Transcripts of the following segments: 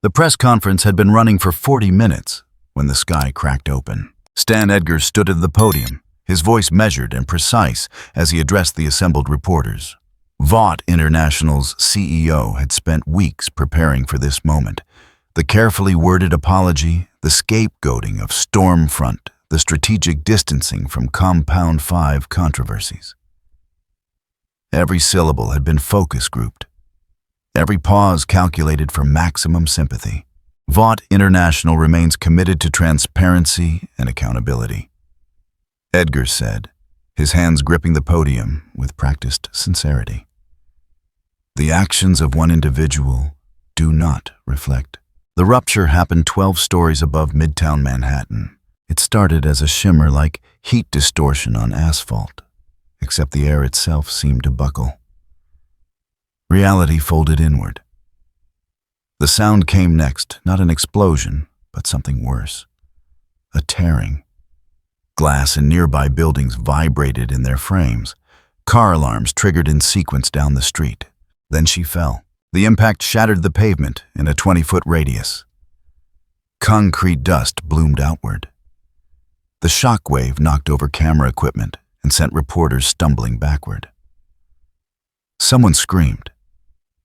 The press conference had been running for 40 minutes when the sky cracked open. Stan Edgar stood at the podium, his voice measured and precise as he addressed the assembled reporters. Vought International's CEO had spent weeks preparing for this moment. The carefully worded apology, the scapegoating of Stormfront, the strategic distancing from Compound 5 controversies. Every syllable had been focus grouped. Every pause calculated for maximum sympathy. Vought International remains committed to transparency and accountability, Edgar said, his hands gripping the podium with practiced sincerity. The actions of one individual do not reflect. The rupture happened 12 stories above Midtown Manhattan. It started as a shimmer like heat distortion on asphalt, except the air itself seemed to buckle. Reality folded inward. The sound came next, not an explosion, but something worse. A tearing. Glass in nearby buildings vibrated in their frames. Car alarms triggered in sequence down the street. Then she fell. The impact shattered the pavement in a 20-foot radius. Concrete dust bloomed outward. The shock wave knocked over camera equipment and sent reporters stumbling backward. Someone screamed.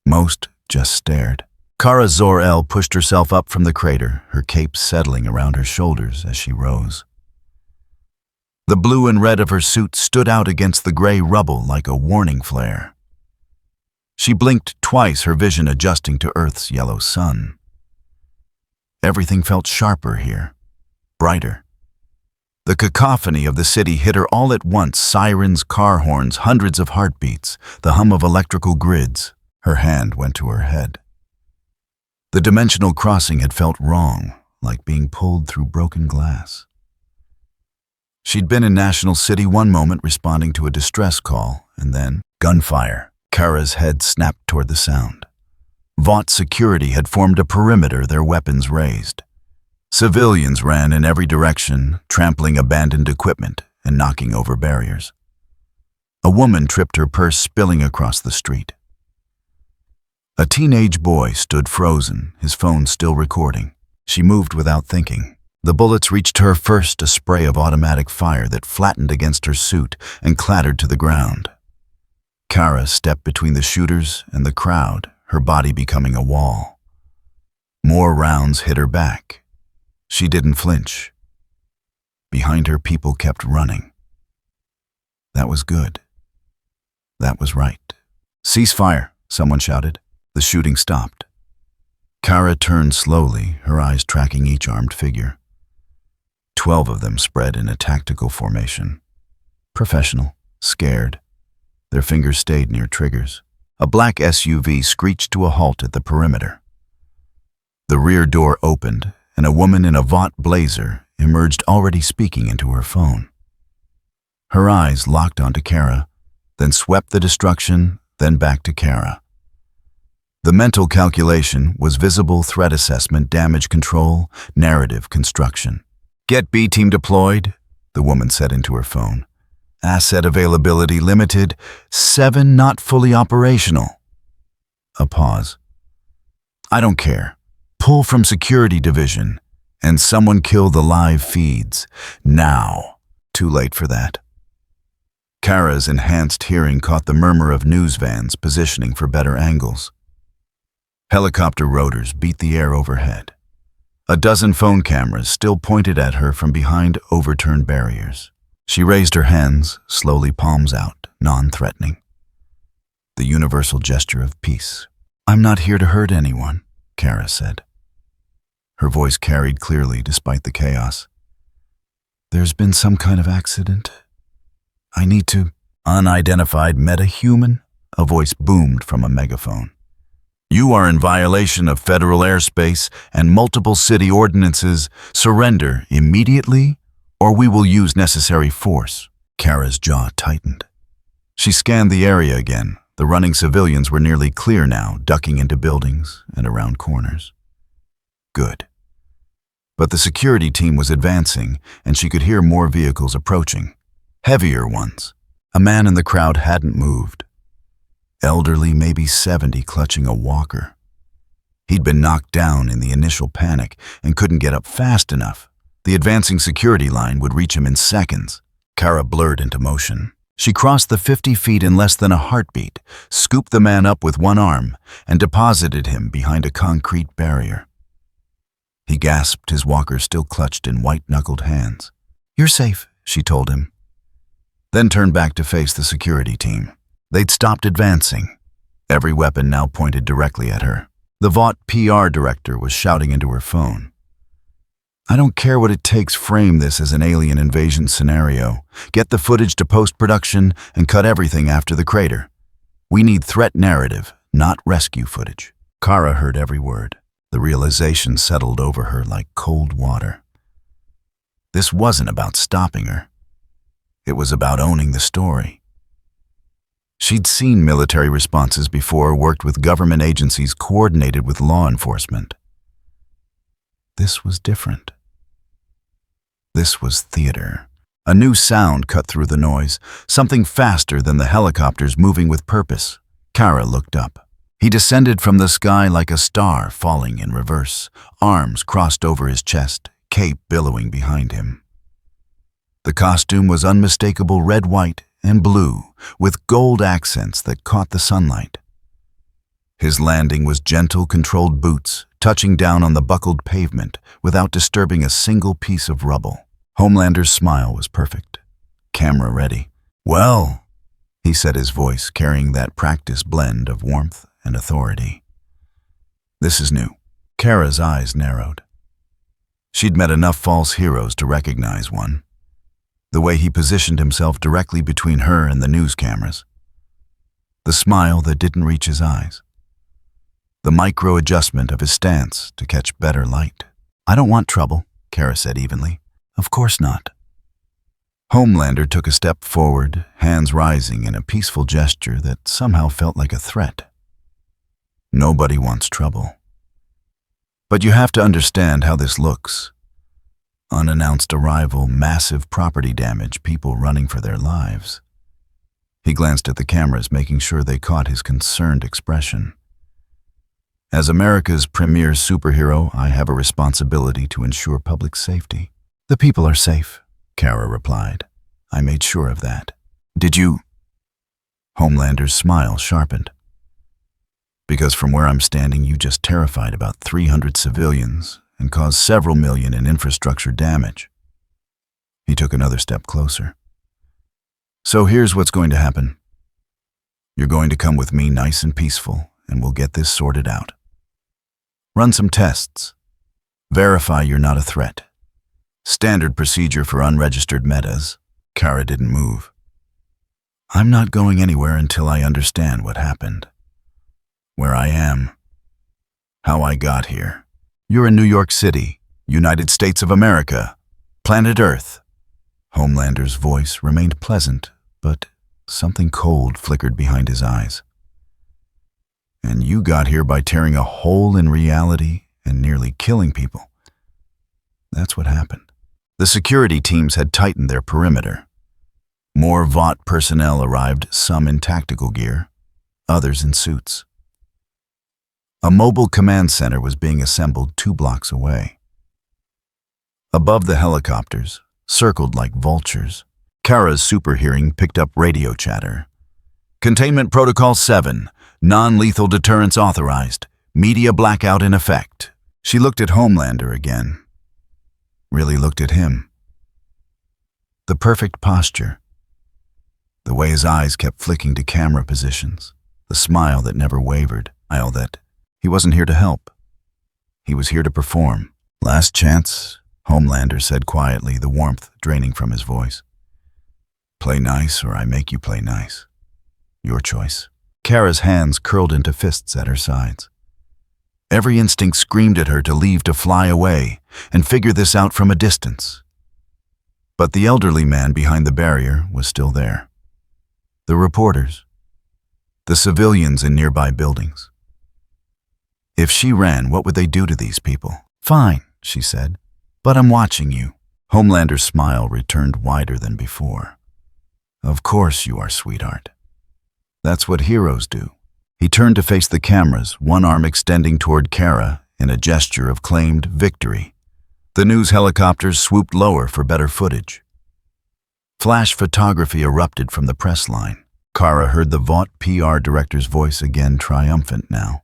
Most just stared. Kara Zor-El pushed herself up from the crater, her cape settling around her shoulders as she rose. The blue and red of her suit stood out against the gray rubble like a warning flare. She blinked twice, her vision adjusting to Earth's yellow sun. Everything felt sharper here, brighter. The cacophony of the city hit her all at once, sirens, car horns, hundreds of heartbeats, the hum of electrical grids. Her hand went to her head. The dimensional crossing had felt wrong, like being pulled through broken glass. She'd been in National City one moment responding to a distress call, and then gunfire. Kara's head snapped toward the sound. Vought security had formed a perimeter, their weapons raised. Civilians ran in every direction, trampling abandoned equipment and knocking over barriers. A woman tripped, her purse spilling across the street. A teenage boy stood frozen, his phone still recording. She moved without thinking. The bullets reached her first, a spray of automatic fire that flattened against her suit and clattered to the ground. Kara stepped between the shooters and the crowd, her body becoming a wall. More rounds hit her back. She didn't flinch. Behind her, people kept running. That was good. That was right. "Cease fire," someone shouted. The shooting stopped. Kara turned slowly, her eyes tracking each armed figure. 12 of them spread in a tactical formation. Professional, scared. Their fingers stayed near triggers. A black SUV screeched to a halt at the perimeter. The rear door opened, and a woman in a Vought blazer emerged, already speaking into her phone. Her eyes locked onto Kara, then swept the destruction, then back to Kara. The mental calculation was visible threat assessment, damage control, narrative construction. "Get B team deployed," the woman said into her phone. "Asset availability limited, 7 not fully operational." A pause. "I don't care. Pull from security division, and someone kill the live feeds. Now." Too late for that. Kara's enhanced hearing caught the murmur of news vans positioning for better angles. Helicopter rotors beat the air overhead. A dozen phone cameras still pointed at her from behind overturned barriers. She raised her hands, slowly palms out, non-threatening. The universal gesture of peace. "I'm not here to hurt anyone," Kara said. Her voice carried clearly despite the chaos. "There's been some kind of accident. I need to—" "Unidentified metahuman?" A voice boomed from a megaphone. "You are in violation of federal airspace and multiple city ordinances. Surrender immediately, or we will use necessary force." Kara's jaw tightened. She scanned the area again. The running civilians were nearly clear now, ducking into buildings and around corners. Good. But the security team was advancing, and she could hear more vehicles approaching. Heavier ones. A man in the crowd hadn't moved. Elderly, maybe 70, clutching a walker. He'd been knocked down in the initial panic and couldn't get up fast enough. The advancing security line would reach him in seconds. Kara blurred into motion. She crossed the 50 feet in less than a heartbeat, scooped the man up with one arm, and deposited him behind a concrete barrier. He gasped, his walker still clutched in white-knuckled hands. "You're safe," she told him, then turned back to face the security team. They'd stopped advancing. Every weapon now pointed directly at her. The Vought PR director was shouting into her phone. "I don't care what it takes, frame this as an alien invasion scenario. Get the footage to post-production and cut everything after the crater. We need threat narrative, not rescue footage." Kara heard every word. The realization settled over her like cold water. This wasn't about stopping her. It was about owning the story. She'd seen military responses before, worked with government agencies coordinated with law enforcement. This was different. This was theater. A new sound cut through the noise, something faster than the helicopters moving with purpose. Kara looked up. He descended from the sky like a star falling in reverse, arms crossed over his chest, cape billowing behind him. The costume was unmistakable red, white, and blue, with gold accents that caught the sunlight. His landing was gentle, controlled boots, touching down on the buckled pavement without disturbing a single piece of rubble. Homelander's smile was perfect. Camera ready. "Well," he said, his voice carrying that practiced blend of warmth and authority. "This is new." Kara's eyes narrowed. She'd met enough false heroes to recognize one. The way he positioned himself directly between her and the news cameras. The smile that didn't reach his eyes. The micro-adjustment of his stance to catch better light. "I don't want trouble," Kara said evenly. "Of course not." Homelander took a step forward, hands rising in a peaceful gesture that somehow felt like a threat. Nobody wants trouble. But you have to understand how this looks. Unannounced arrival, massive property damage, people running for their lives. He glanced at the cameras, making sure they caught his concerned expression. "As America's premier superhero, I have a responsibility to ensure public safety." "The people are safe," Kara replied. "I made sure of that." "Did you?" Homelander's smile sharpened. "Because from where I'm standing, you just terrified about 300 civilians and caused several million in infrastructure damage." He took another step closer. "So here's what's going to happen. You're going to come with me nice and peaceful, and we'll get this sorted out. Run some tests. Verify you're not a threat. Standard procedure for unregistered metas." Kara didn't move. "I'm not going anywhere until I understand what happened. Where I am. How I got here. You're in New York City, United States of America, planet Earth." Homelander's voice remained pleasant, but something cold flickered behind his eyes. "And you got here by tearing a hole in reality and nearly killing people. That's what happened." The security teams had tightened their perimeter. More Vought personnel arrived, some in tactical gear, others in suits. A mobile command center was being assembled 2 blocks away. Above the helicopters, circled like vultures, Kara's super hearing picked up radio chatter. "Containment Protocol 7, non-lethal deterrence authorized, media blackout in effect." She looked at Homelander again. Really looked at him. The perfect posture. The way his eyes kept flicking to camera positions. The smile that never wavered. That he wasn't here to help. He was here to perform. "Last chance," Homelander said quietly, the warmth draining from his voice. "Play nice or I make you play nice. Your choice." Kara's hands curled into fists at her sides. Every instinct screamed at her to leave, to fly away, and figure this out from a distance. But the elderly man behind the barrier was still there. The reporters. The civilians in nearby buildings. If she ran, what would they do to these people? "Fine," she said, "but I'm watching you." Homelander's smile returned wider than before. "Of course you are, sweetheart. That's what heroes do. He turned to face the cameras, one arm extending toward Kara in a gesture of claimed victory. The news helicopters swooped lower for better footage. Flash photography erupted from the press line. Kara heard the Vought PR director's voice again, triumphant now.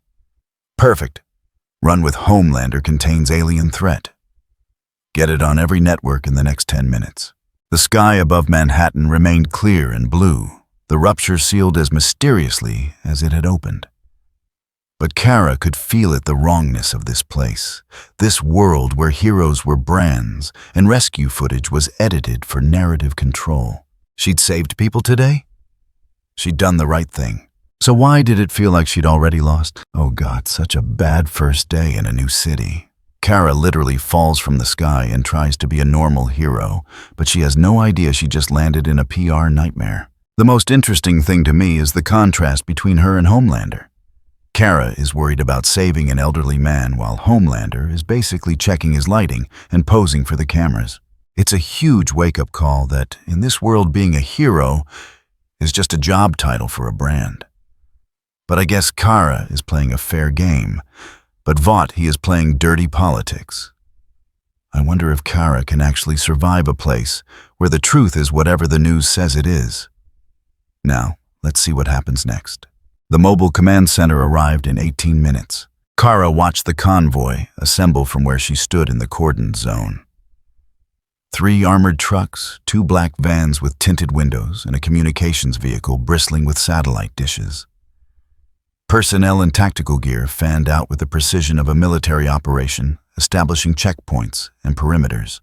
Perfect. Run with Homelander contains alien threat. Get it on every network in the next 10 minutes. The sky above Manhattan remained clear and blue, the rupture sealed as mysteriously as it had opened. But Kara could feel the wrongness of this place, this world where heroes were brands and rescue footage was edited for narrative control. She'd saved people today? She'd done the right thing. So why did it feel like she'd already lost? Oh God, such a bad first day in a new city. Kara literally falls from the sky and tries to be a normal hero, but she has no idea she just landed in a PR nightmare. The most interesting thing to me is the contrast between her and Homelander. Kara is worried about saving an elderly man while Homelander is basically checking his lighting and posing for the cameras. It's a huge wake-up call that, in this world, being a hero is just a job title for a brand. But I guess Kara is playing a fair game, but Vought, he is playing dirty politics. I wonder if Kara can actually survive a place where the truth is whatever the news says it is. Now, let's see what happens next. The mobile command center arrived in 18 minutes. Kara watched the convoy assemble from where she stood in the cordon zone. 3 armored trucks, 2 black vans with tinted windows, and a communications vehicle bristling with satellite dishes. Personnel in tactical gear fanned out with the precision of a military operation, establishing checkpoints and perimeters.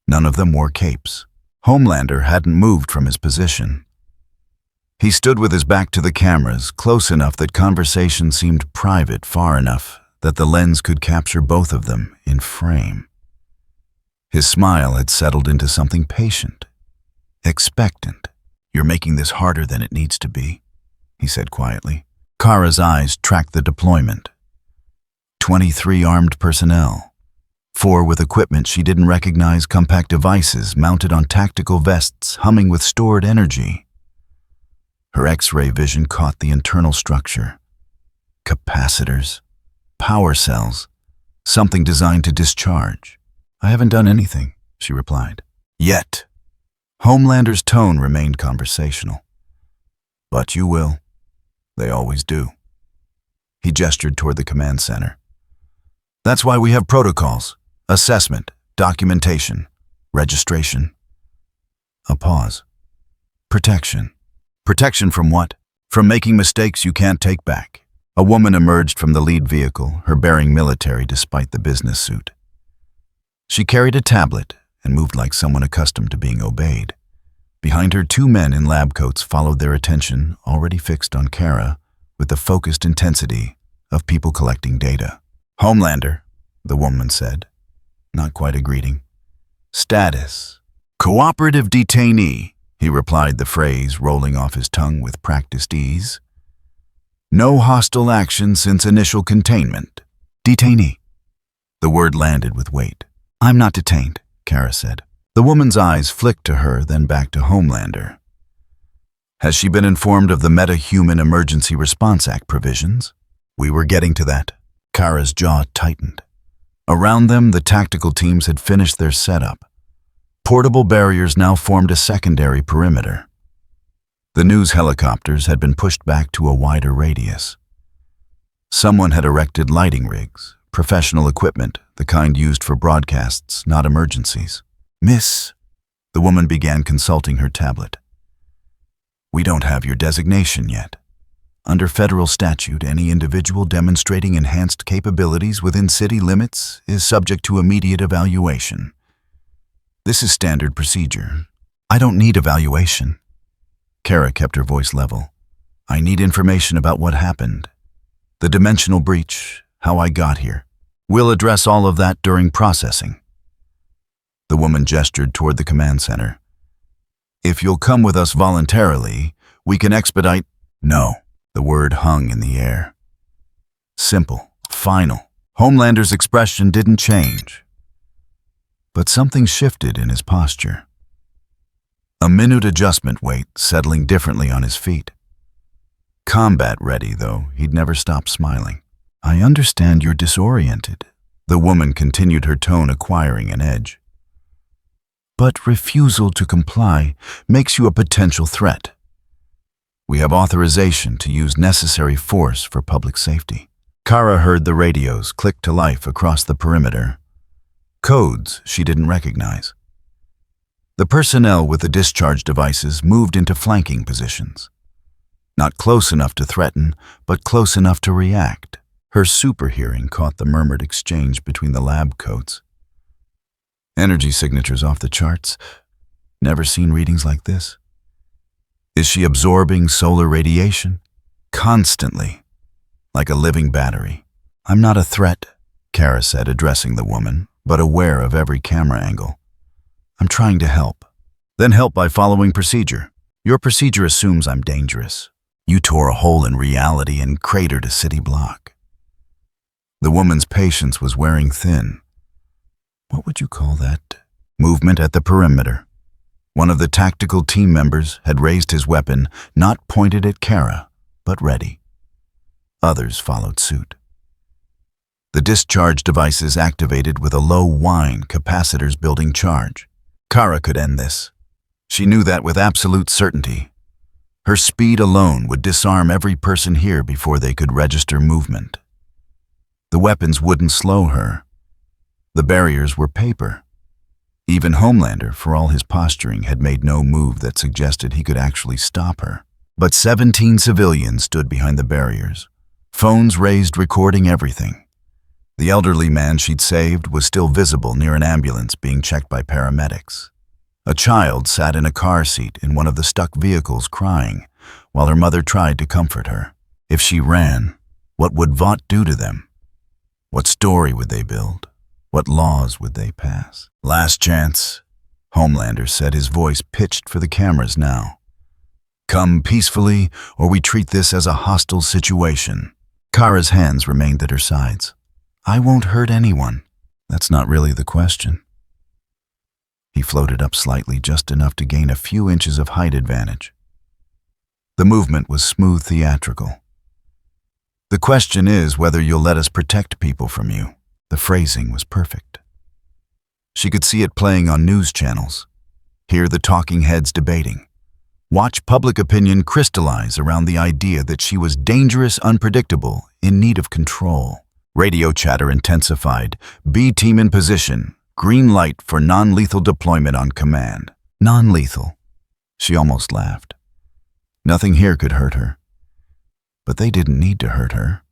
None of them wore capes. Homelander hadn't moved from his position. He stood with his back to the cameras, close enough that conversation seemed private, far enough that the lens could capture both of them in frame. His smile had settled into something patient, expectant. "You're making this harder than it needs to be," he said quietly. Kara's eyes tracked the deployment. 23 armed personnel. 4 with equipment she didn't recognize, compact devices mounted on tactical vests humming with stored energy. Her X-ray vision caught the internal structure. Capacitors, power cells, something designed to discharge. "I haven't done anything," she replied. "Yet." Homelander's tone remained conversational. "But you will. They always do." He gestured toward the command center. "That's why we have protocols, assessment, documentation, registration." A pause. "Protection. Protection from what? From making mistakes you can't take back." A woman emerged from the lead vehicle, her bearing military despite the business suit. She carried a tablet and moved like someone accustomed to being obeyed. Behind her, 2 men in lab coats followed, their attention already fixed on Kara with the focused intensity of people collecting data. "Homelander," the woman said, not quite a greeting. "Status. Cooperative detainee," he replied, the phrase rolling off his tongue with practiced ease. "No hostile action since initial containment. Detainee." The word landed with weight. "I'm not detained," Kara said. The woman's eyes flicked to her, then back to Homelander. "Has she been informed of the Meta-Human Emergency Response Act provisions?" "We were getting to that." Kara's jaw tightened. Around them, the tactical teams had finished their setup. Portable barriers now formed a secondary perimeter. The news helicopters had been pushed back to a wider radius. Someone had erected lighting rigs, professional equipment, the kind used for broadcasts, not emergencies. "Miss," the woman began consulting her tablet. "We don't have your designation yet. Under federal statute, any individual demonstrating enhanced capabilities within city limits is subject to immediate evaluation. This is standard procedure." "I don't need evaluation." Kara kept her voice level. "I need information about what happened. The dimensional breach, how I got here. We'll address all of that during processing." The woman gestured toward the command center. "If you'll come with us voluntarily, we can expedite—" "No." The word hung in the air. Simple, final. Homelander's expression didn't change. But something shifted in his posture. A minute adjustment weight settling differently on his feet. Combat ready, though, he'd never stop smiling. I understand you're disoriented. The woman continued, her tone acquiring an edge. But refusal to comply makes you a potential threat. We have authorization to use necessary force for public safety. Kara heard the radios click to life across the perimeter. Codes she didn't recognize. The personnel with the discharge devices moved into flanking positions. Not close enough to threaten, but close enough to react. Her super hearing caught the murmured exchange between the lab coats. Energy signatures off the charts. Never seen readings like this. Is she absorbing solar radiation? Constantly, like a living battery. I'm not a threat, Kara said, addressing the woman, but aware of every camera angle. I'm trying to help. Then help by following procedure. Your procedure assumes I'm dangerous. You tore a hole in reality and cratered a city block. The woman's patience was wearing thin. What would you call that? Movement at the perimeter. One of the tactical team members had raised his weapon, not pointed at Kara, but ready. Others followed suit. The discharge devices activated with a low whine, capacitors building charge. Kara could end this. She knew that with absolute certainty. Her speed alone would disarm every person here before they could register movement. The weapons wouldn't slow her. The barriers were paper. Even Homelander, for all his posturing, had made no move that suggested he could actually stop her. But 17 civilians stood behind the barriers, phones raised recording everything. The elderly man she'd saved was still visible near an ambulance being checked by paramedics. A child sat in a car seat in one of the stuck vehicles crying, while her mother tried to comfort her. If she ran, what would Vought do to them? What story would they build? What laws would they pass? Last chance, Homelander said, his voice pitched for the cameras now. Come peacefully, or we treat this as a hostile situation. Kara's hands remained at her sides. I won't hurt anyone. That's not really the question. He floated up slightly, just enough to gain a few inches of height advantage. The movement was smooth theatrical. The question is whether you'll let us protect people from you. The phrasing was perfect. She could see it playing on news channels, hear the talking heads debating, watch public opinion crystallize around the idea that she was dangerous, unpredictable, in need of control. Radio chatter intensified. B team in position. Green light for non-lethal deployment on command. Non-lethal. She almost laughed. Nothing here could hurt her. But they didn't need to hurt her.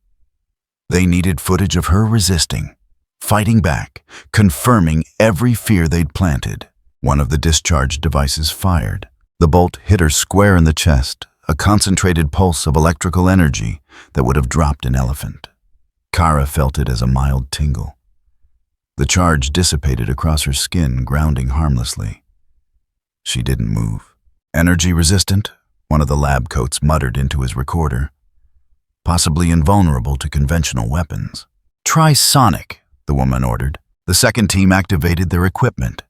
They needed footage of her resisting, fighting back, confirming every fear they'd planted. One of the discharge devices fired. The bolt hit her square in the chest, a concentrated pulse of electrical energy that would have dropped an elephant. Kara felt it as a mild tingle. The charge dissipated across her skin, grounding harmlessly. She didn't move. Energy resistant, one of the lab coats muttered into his recorder. Possibly invulnerable to conventional weapons. Try sonic, the woman ordered. The second team activated their equipment.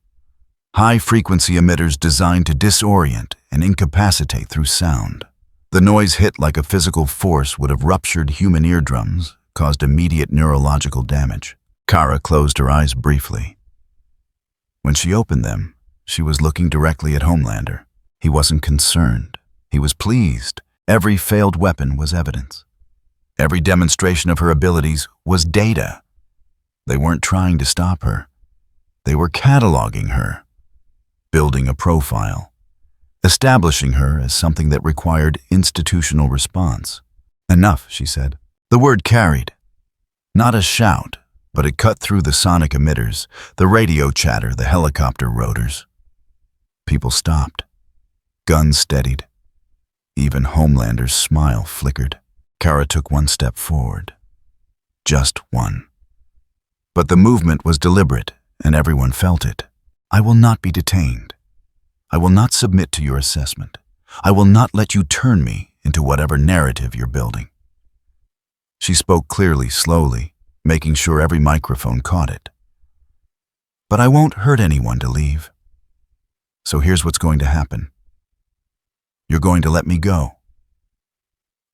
High-frequency emitters designed to disorient and incapacitate through sound. The noise hit like a physical force would have ruptured human eardrums, caused immediate neurological damage. Kara closed her eyes briefly. When she opened them, she was looking directly at Homelander. He wasn't concerned. He was pleased. Every failed weapon was evidence. Every demonstration of her abilities was data. They weren't trying to stop her. They were cataloging her, building a profile, establishing her as something that required institutional response. Enough, she said. The word carried. Not a shout, but it cut through the sonic emitters, the radio chatter, the helicopter rotors. People stopped. Guns steadied. Even Homelander's smile flickered. Kara took one step forward. Just one. But the movement was deliberate, and everyone felt it. I will not be detained. I will not submit to your assessment. I will not let you turn me into whatever narrative you're building. She spoke clearly, slowly, making sure every microphone caught it. But I won't hurt anyone to leave. So here's what's going to happen. You're going to let me go.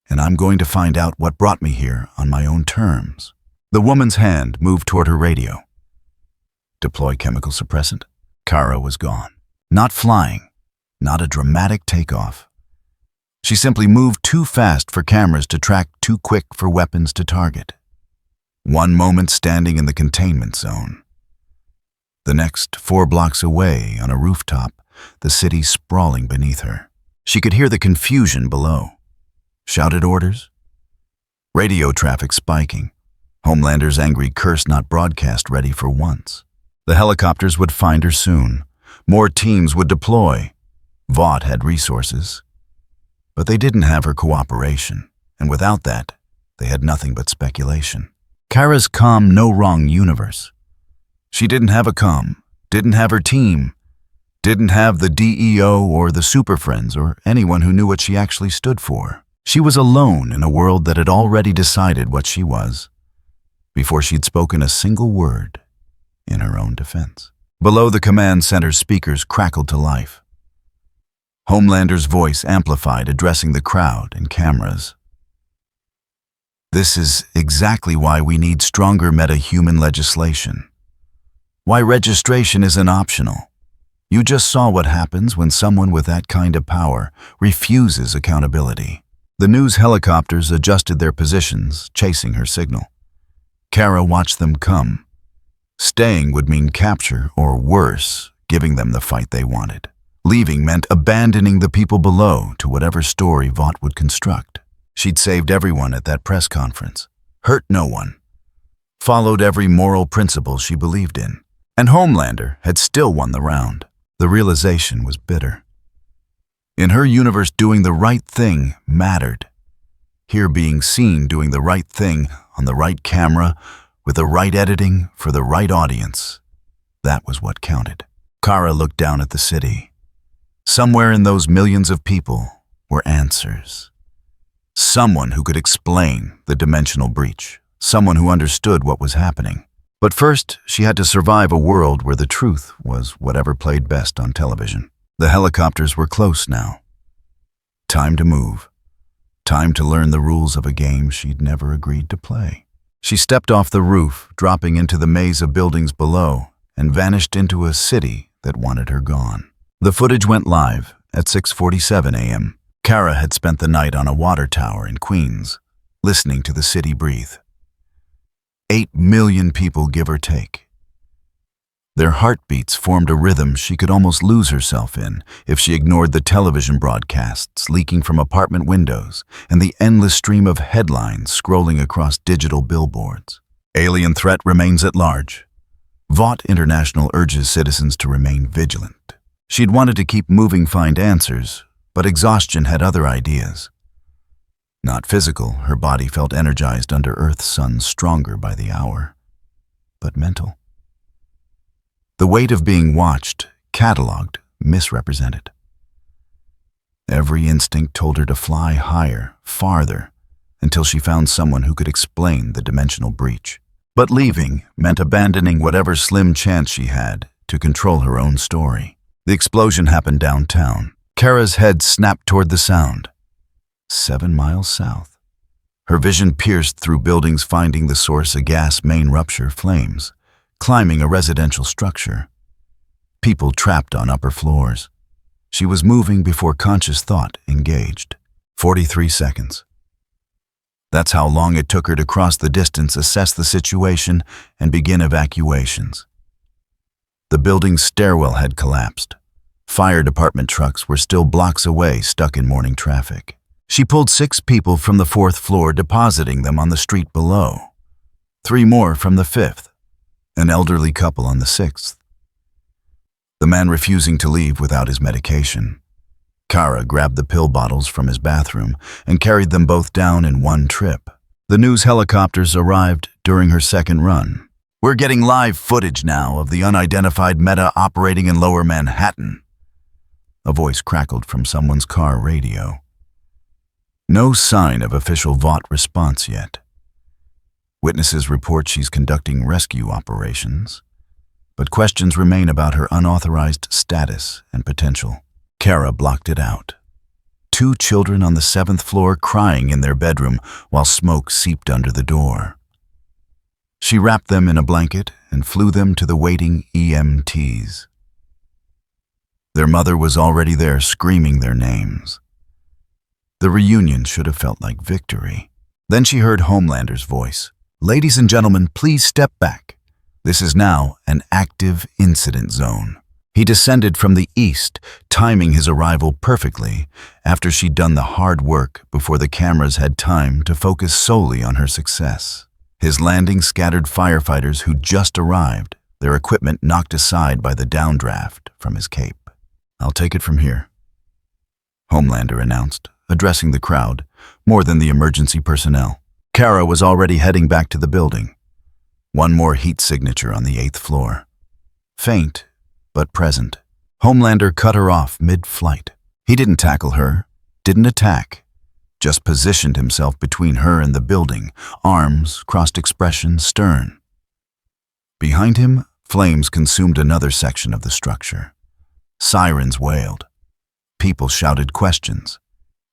and I'm going to find out what brought me here on my own terms. The woman's hand moved toward her radio. Deploy chemical suppressant. Kara was gone. Not flying, not a dramatic takeoff. She simply moved too fast for cameras to track, too quick for weapons to target. One moment standing in the containment zone. The next, 4 blocks away on a rooftop, the city sprawling beneath her. She could hear the confusion below. Shouted orders. Radio traffic spiking. Homelander's angry curse not broadcast ready for once. The helicopters would find her soon. More teams would deploy. Vought had resources. But they didn't have her cooperation, and without that, they had nothing but speculation. Kara's calm, no-wrong universe. She didn't have a comm, didn't have her team, didn't have the DEO or the Super Friends or anyone who knew what she actually stood for. She was alone in a world that had already decided what she was, before she'd spoken a single word in her own defense. Below the command center's speakers crackled to life. Homelander's voice amplified, addressing the crowd and cameras. This is exactly why we need stronger meta-human legislation. Why registration isn't optional. You just saw what happens when someone with that kind of power refuses accountability. The news helicopters adjusted their positions, chasing her signal. Kara watched them come. Staying would mean capture, or worse, giving them the fight they wanted. Leaving meant abandoning the people below to whatever story Vought would construct. She'd saved everyone at that press conference, hurt no one, followed every moral principle she believed in. And Homelander had still won the round. The realization was bitter. In her universe, doing the right thing mattered. Here, being seen doing the right thing on the right camera, with the right editing for the right audience, that was what counted. Kara looked down at the city. Somewhere in those millions of people were answers. Someone who could explain the dimensional breach. Someone who understood what was happening. But first, she had to survive a world where the truth was whatever played best on television. The helicopters were close now. Time to move. Time to learn the rules of a game she'd never agreed to play. She stepped off the roof, dropping into the maze of buildings below, and vanished into a city that wanted her gone. The footage went live at 6:47 a.m. Kara had spent the night on a water tower in Queens, listening to the city breathe. 8 million people, give or take. Their heartbeats formed a rhythm she could almost lose herself in if she ignored the television broadcasts leaking from apartment windows and the endless stream of headlines scrolling across digital billboards. Alien threat remains at large. Vought International urges citizens to remain vigilant. She'd wanted to keep moving, find answers, but exhaustion had other ideas. Not physical, her body felt energized under Earth's sun, stronger by the hour, but mental. The weight of being watched, cataloged, misrepresented. Every instinct told her to fly higher, farther, until she found someone who could explain the dimensional breach. But leaving meant abandoning whatever slim chance she had to control her own story. The explosion happened downtown. Kara's head snapped toward the sound. 7 miles south. Her vision pierced through buildings, finding the source, a gas main rupture, flames, climbing a residential structure. People trapped on upper floors. She was moving before conscious thought engaged. 43 seconds. That's how long it took her to cross the distance, assess the situation, and begin evacuations. The building's stairwell had collapsed. Fire department trucks were still blocks away, stuck in morning traffic. She pulled 6 people from the 4th floor, depositing them on the street below. 3 more from the 5th, an elderly couple on the 6th. The man refusing to leave without his medication. Kara grabbed the pill bottles from his bathroom and carried them both down in one trip. The news helicopters arrived during her second run. We're getting live footage now of the unidentified Meta operating in Lower Manhattan. A voice crackled from someone's car radio. No sign of official Vought response yet. Witnesses report she's conducting rescue operations, but questions remain about her unauthorized status and potential. Kara blocked it out. 2 children on the 7th floor crying in their bedroom while smoke seeped under the door. She wrapped them in a blanket and flew them to the waiting EMTs. Their mother was already there screaming their names. The reunion should have felt like victory. Then she heard Homelander's voice. "Ladies and gentlemen, please step back. This is now an active incident zone." He descended from the east, timing his arrival perfectly after she'd done the hard work before the cameras had time to focus solely on her success. His landing scattered firefighters who just arrived, their equipment knocked aside by the downdraft from his cape. "I'll take it from here," Homelander announced, addressing the crowd, more than the emergency personnel. Kara was already heading back to the building. One more heat signature on the 8th floor. Faint, but present. Homelander cut her off mid-flight. He didn't tackle her, didn't attack, just positioned himself between her and the building, arms crossed, expression stern. Behind him, flames consumed another section of the structure. Sirens wailed. People shouted questions,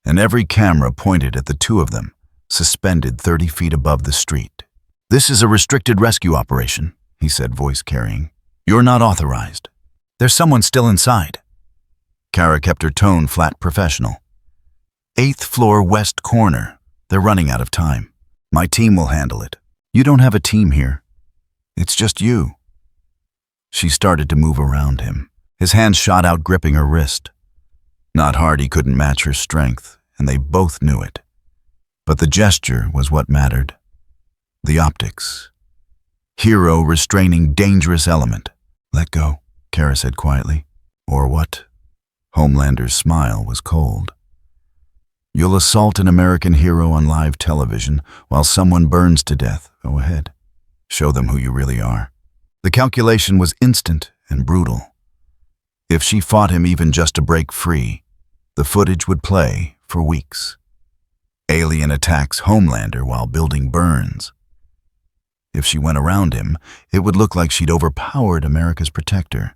and every camera pointed at the two of them, suspended 30 feet above the street. "This is a restricted rescue operation," he said, voice carrying. "You're not authorized. There's someone still inside." Kara kept her tone flat, professional. "8th floor west corner. They're running out of time. My team will handle it." "You don't have a team here. It's just you." She started to move around him. His hand shot out, gripping her wrist. Not hard, he couldn't match her strength, and they both knew it. But the gesture was what mattered. The optics. Hero restraining dangerous element. "Let go," Kara said quietly. "Or what?" Homelander's smile was cold. "You'll assault an American hero on live television while someone burns to death. Go ahead. Show them who you really are." The calculation was instant and brutal. If she fought him even just to break free, the footage would play for weeks. Alien attacks Homelander while building burns. If she went around him, it would look like she'd overpowered America's protector.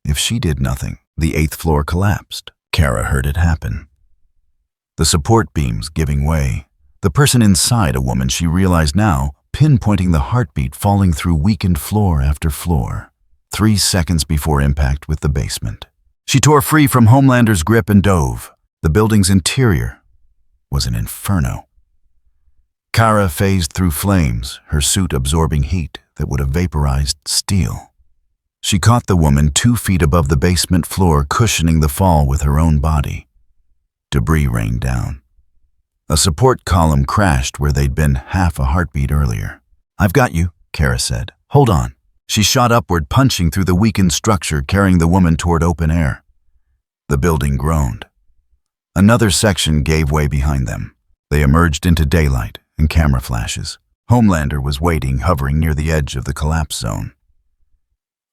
If she did nothing, the 8th floor collapsed. Kara heard it happen. The support beams giving way. The person inside, a woman she realized now, pinpointing the heartbeat falling through weakened floor after floor. 3 seconds before impact with the basement. She tore free from Homelander's grip and dove. The building's interior was an inferno. Kara phased through flames, her suit absorbing heat that would have vaporized steel. She caught the woman 2 feet above the basement floor, cushioning the fall with her own body. Debris rained down. A support column crashed where they'd been half a heartbeat earlier. "I've got you," Kara said. "Hold on." She shot upward, punching through the weakened structure, carrying the woman toward open air. The building groaned. Another section gave way behind them. They emerged into daylight and camera flashes. Homelander was waiting, hovering near the edge of the collapse zone.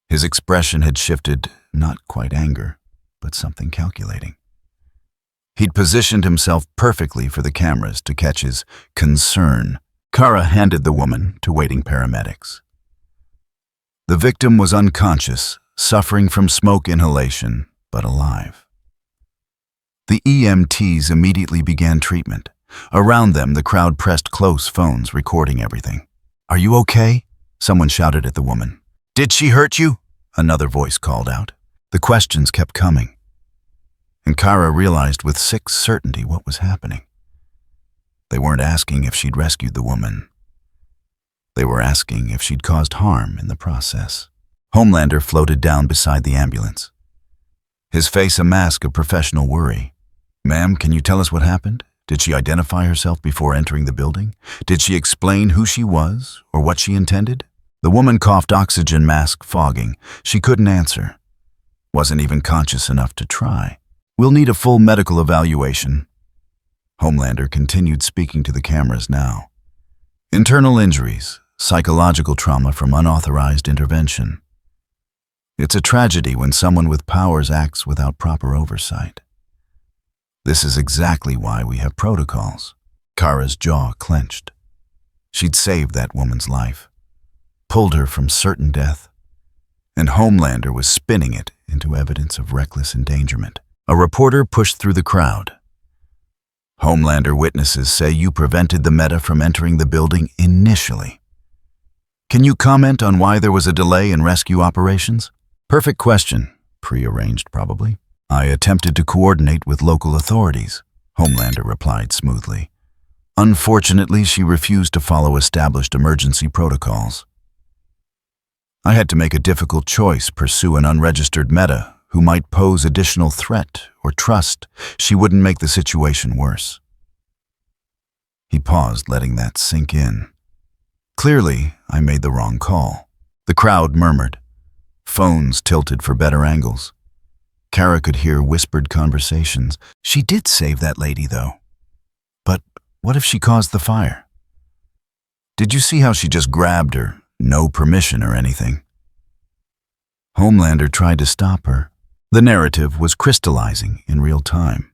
His expression had shifted, not quite anger, but something calculating. He'd positioned himself perfectly for the cameras to catch his concern. Kara handed the woman to waiting paramedics. The victim was unconscious, suffering from smoke inhalation, but alive. The EMTs immediately began treatment. Around them, the crowd pressed close, phones recording everything. "Are you okay?" someone shouted at the woman. "Did she hurt you?" another voice called out. The questions kept coming, and Kara realized with sick certainty what was happening. They weren't asking if she'd rescued the woman. They were asking if she'd caused harm in the process. Homelander floated down beside the ambulance, his face a mask of professional worry. "Ma'am, can you tell us what happened? Did she identify herself before entering the building? Did she explain who she was or what she intended?" The woman coughed, oxygen mask fogging. She couldn't answer. Wasn't even conscious enough to try. "We'll need a full medical evaluation." Homelander continued, speaking to the cameras now. "Internal injuries, psychological trauma from unauthorized intervention. It's a tragedy when someone with powers acts without proper oversight. This is exactly why we have protocols." Kara's jaw clenched. She'd saved that woman's life, pulled her from certain death, and Homelander was spinning it into evidence of reckless endangerment. A reporter pushed through the crowd. Homelander witnesses say you prevented the Meta from entering the building initially. Can you comment on why there was a delay in rescue operations? Perfect question. Prearranged, probably. I attempted to coordinate with local authorities, Homelander replied smoothly. Unfortunately, she refused to follow established emergency protocols. I had to make a difficult choice, pursue an unregistered Meta who might pose additional threat or trust she wouldn't make the situation worse. He paused, letting that sink in. Clearly, I made the wrong call. The crowd murmured. Phones tilted for better angles. Kara could hear whispered conversations. She did save that lady, though. But what if she caused the fire? Did you see how she just grabbed her? No permission or anything. Homelander tried to stop her. The narrative was crystallizing in real time.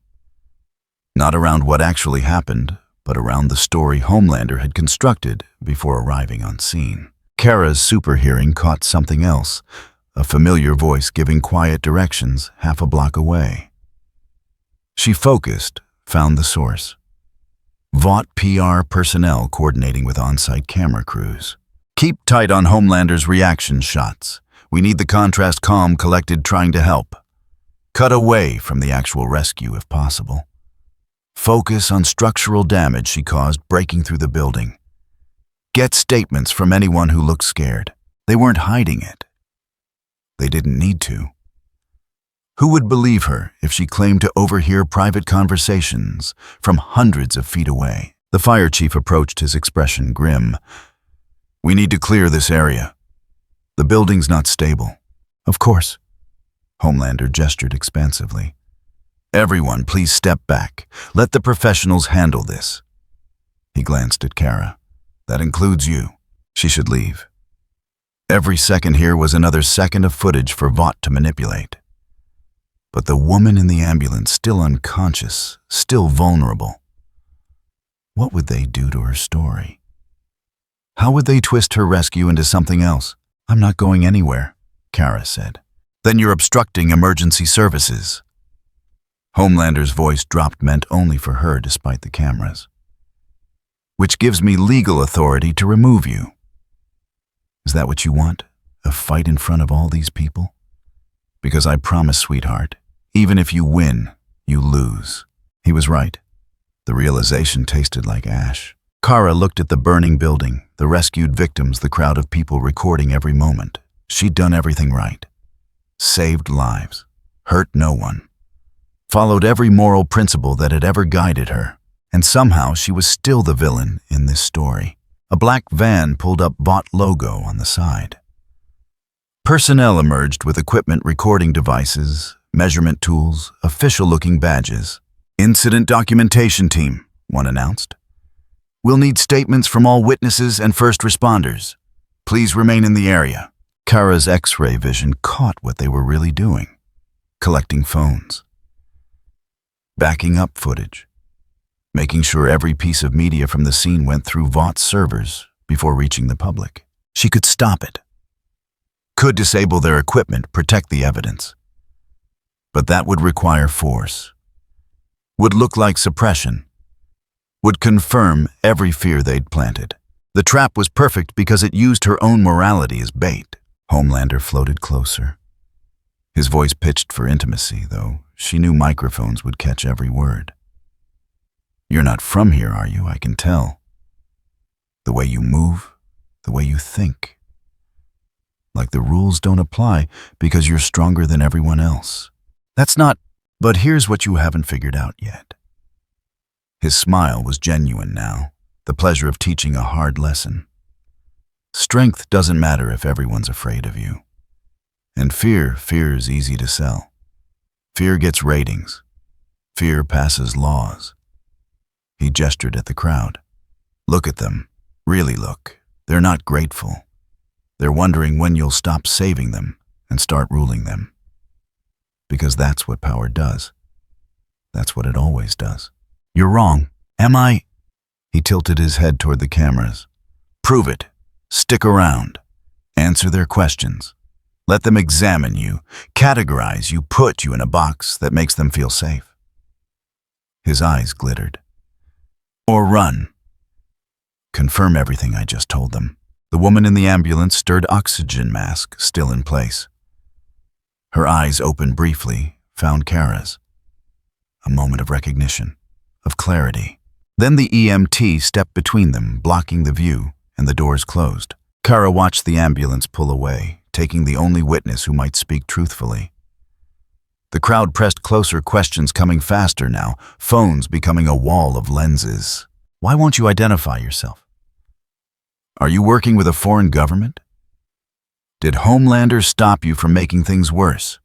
Not around what actually happened, but around the story Homelander had constructed before arriving on scene. Kara's super hearing caught something else, a familiar voice giving quiet directions half a block away. She focused, found the source. Vought PR personnel coordinating with on-site camera crews. Keep tight on Homelander's reaction shots. We need the contrast calm collected trying to help. Cut away from the actual rescue if possible. Focus on structural damage she caused breaking through the building. Get statements from anyone who looked scared. They weren't hiding it. They didn't need to. Who would believe her if she claimed to overhear private conversations from hundreds of feet away? The fire chief approached, his expression grim. We need to clear this area. The building's not stable. Of course. Homelander gestured expansively. Everyone, please step back. Let the professionals handle this. He glanced at Kara. That includes you. She should leave. Every second here was another second of footage for Vought to manipulate. But the woman in the ambulance, still unconscious, still vulnerable. What would they do to her story? How would they twist her rescue into something else? I'm not going anywhere, Kara said. Then you're obstructing emergency services. Homelander's voice dropped, meant only for her despite the cameras. Which gives me legal authority to remove you. Is that what you want? A fight in front of all these people? Because I promise, sweetheart, even if you win, you lose. He was right. The realization tasted like ash. Kara looked at the burning building, the rescued victims, the crowd of people recording every moment. She'd done everything right. Saved lives, hurt no one, followed every moral principle that had ever guided her, and somehow she was still the villain in this story. A black van pulled up Vought logo on the side. Personnel emerged with equipment, recording devices, measurement tools, official-looking badges. Incident documentation team, one announced. We'll need statements from all witnesses and first responders. Please remain in the area. Kara's X-ray vision caught what they were really doing. Collecting phones. Backing up footage. Making sure every piece of media from the scene went through Vaught's servers before reaching the public. She could stop it. Could disable their equipment, protect the evidence. But that would require force. Would look like suppression. Would confirm every fear they'd planted. The trap was perfect because it used her own morality as bait. Homelander floated closer. His voice pitched for intimacy, though she knew microphones would catch every word. You're not from here, are you? I can tell. The way you move, the way you think. Like the rules don't apply because you're stronger than everyone else. That's not, but here's what you haven't figured out yet. His smile was genuine now, the pleasure of teaching a hard lesson. Strength doesn't matter if everyone's afraid of you. And fear is easy to sell. Fear gets ratings. Fear passes laws. He gestured at the crowd. Look at them. Really look. They're not grateful. They're wondering when you'll stop saving them and start ruling them. Because that's what power does. That's what it always does. You're wrong. Am I? He tilted his head toward the cameras. Prove it. Stick around. Answer their questions. Let them examine you, categorize you, put you in a box that makes them feel safe. His eyes glittered. Or run. Confirm everything I just told them. The woman in the ambulance stirred oxygen mask still in place. Her eyes opened briefly, found Kara's. A moment of recognition, of clarity. Then the EMT stepped between them, blocking the view, and the doors closed. Kara watched the ambulance pull away, taking the only witness who might speak truthfully. The crowd pressed closer, questions coming faster now, phones becoming a wall of lenses. Why won't you identify yourself? Are you working with a foreign government? Did Homelander stop you from making things worse?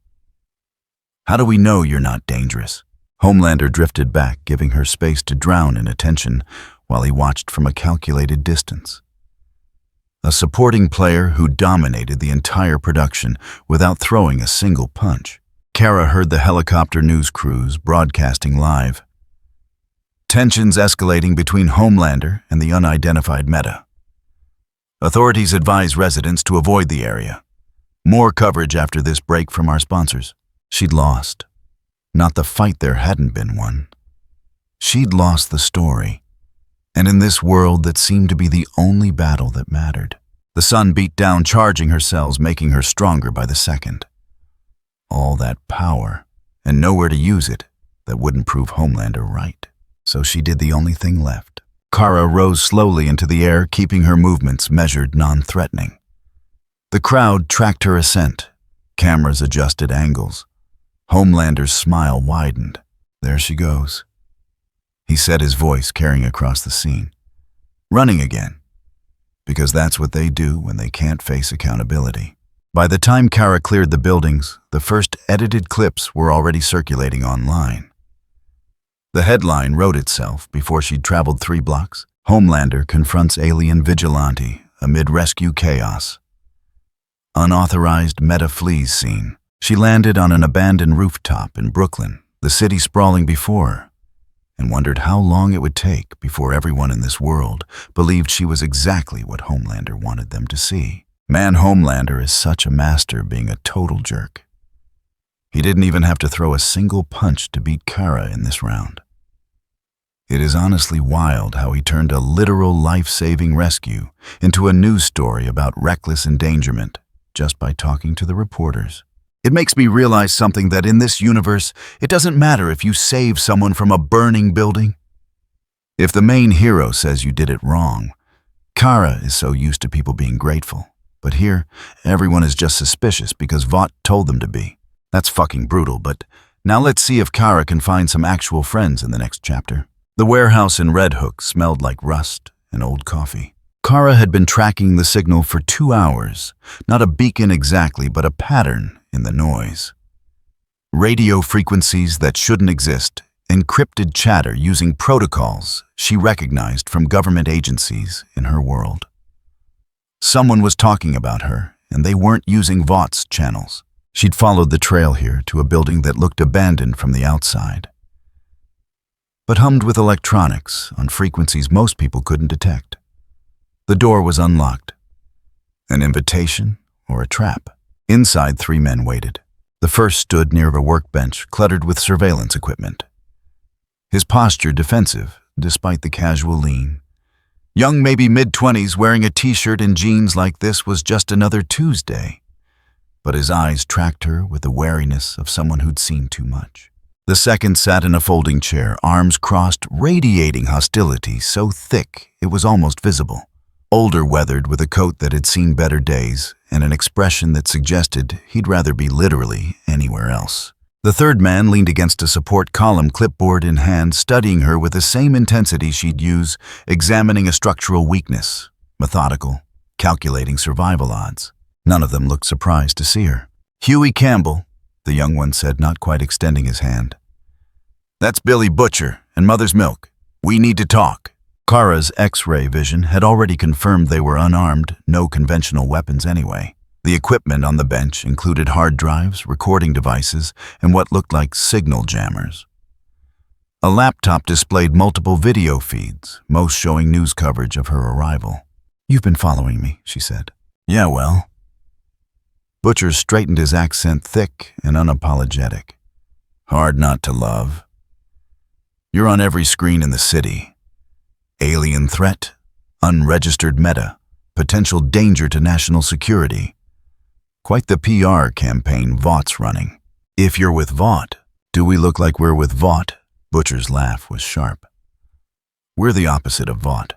How do we know you're not dangerous? Homelander drifted back, giving her space to drown in attention while he watched from a calculated distance. A supporting player who dominated the entire production without throwing a single punch. Kara heard the helicopter news crews broadcasting live. Tensions escalating between Homelander and the unidentified Meta. Authorities advise residents to avoid the area. More coverage after this break from our sponsors. She'd lost. Not the fight, there hadn't been one. She'd lost the story. And in this world that seemed to be the only battle that mattered. The sun beat down, charging her cells, making her stronger by the second. All that power, and nowhere to use it that wouldn't prove Homelander right. So she did the only thing left. Kara rose slowly into the air, keeping her movements measured, non-threatening. The crowd tracked her ascent. Cameras adjusted angles. Homelander's smile widened. There she goes. He said, his voice carrying across the scene. Running again. Because that's what they do when they can't face accountability. By the time Kara cleared the buildings, the first edited clips were already circulating online. The headline wrote itself before she'd traveled 3 blocks. Homelander confronts alien vigilante amid rescue chaos. Unauthorized Meta flees scene. She landed on an abandoned rooftop in Brooklyn, the city sprawling before her, and wondered how long it would take before everyone in this world believed she was exactly what Homelander wanted them to see. Man, Homelander is such a master being a total jerk. He didn't even have to throw a single punch to beat Kara in this round. It is honestly wild how he turned a literal life-saving rescue into a news story about reckless endangerment just by talking to the reporters. It makes me realize something, that in this universe, it doesn't matter if you save someone from a burning building. If the main hero says you did it wrong, Kara is so used to people being grateful. But here, everyone is just suspicious because Vought told them to be. That's fucking brutal, but now let's see if Kara can find some actual friends in the next chapter. The warehouse in Red Hook smelled like rust and old coffee. Kara had been tracking the signal for 2 hours, not a beacon exactly, but a pattern in the noise. Radio frequencies that shouldn't exist, encrypted chatter using protocols she recognized from government agencies in her world. Someone was talking about her, and they weren't using Vaught's channels. She'd followed the trail here to a building that looked abandoned from the outside, but hummed with electronics on frequencies most people couldn't detect. The door was unlocked. An invitation or a trap? Inside, 3 men waited. The first stood near a workbench cluttered with surveillance equipment. His posture defensive, despite the casual lean. Young, maybe mid-20s, wearing a t-shirt and jeans like this was just another Tuesday. But his eyes tracked her with the wariness of someone who'd seen too much. The second sat in a folding chair, arms crossed, radiating hostility so thick it was almost visible. Older, weathered, with a coat that had seen better days and an expression that suggested he'd rather be literally anywhere else. The third man leaned against a support column, clipboard in hand, studying her with the same intensity she'd use examining a structural weakness, methodical, calculating survival odds. None of them looked surprised to see her. "Huey Campbell," the young one said, not quite extending his hand. "That's Billy Butcher and Mother's Milk. We need to talk." Kara's X-ray vision had already confirmed they were unarmed, no conventional weapons anyway. The equipment on the bench included hard drives, recording devices, and what looked like signal jammers. A laptop displayed multiple video feeds, most showing news coverage of her arrival. "You've been following me," she said. "Yeah, well." Butcher straightened his accent thick and unapologetic. Hard not to love. You're on every screen in the city. Alien threat, unregistered meta, potential danger to national security. Quite the PR campaign Vaught's running. If you're with Vaught, do we look like we're with Vaught? Butcher's laugh was sharp. We're the opposite of Vaught.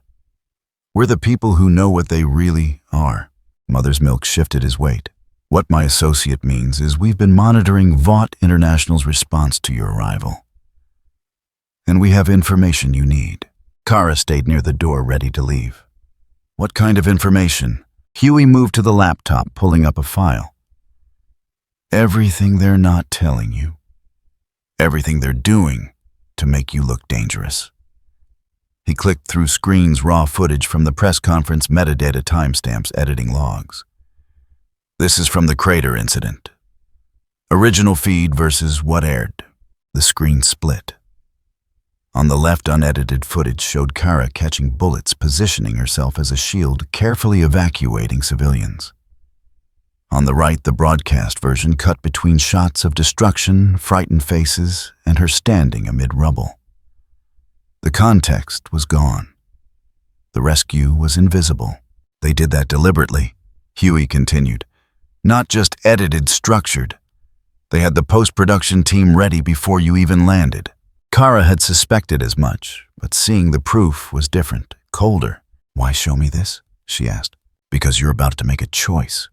We're the people who know what they really are. Mother's Milk shifted his weight. What my associate means is we've been monitoring Vaught International's response to your arrival. And we have information you need. Kara stayed near the door, ready to leave. What kind of information? Huey moved to the laptop, pulling up a file. Everything they're not telling you. Everything they're doing to make you look dangerous. He clicked through screens, raw footage from the press conference, metadata, timestamps, editing logs. This is from the Crater incident. Original feed versus what aired. The screen split. On the left, unedited footage showed Kara catching bullets, positioning herself as a shield, carefully evacuating civilians. On the right, the broadcast version cut between shots of destruction, frightened faces, and her standing amid rubble. The context was gone. The rescue was invisible. They did that deliberately, Huey continued. Not just edited, structured. They had the post-production team ready before you even landed. Kara had suspected as much, but seeing the proof was different, colder. Why show me this? She asked. Because you're about to make a choice.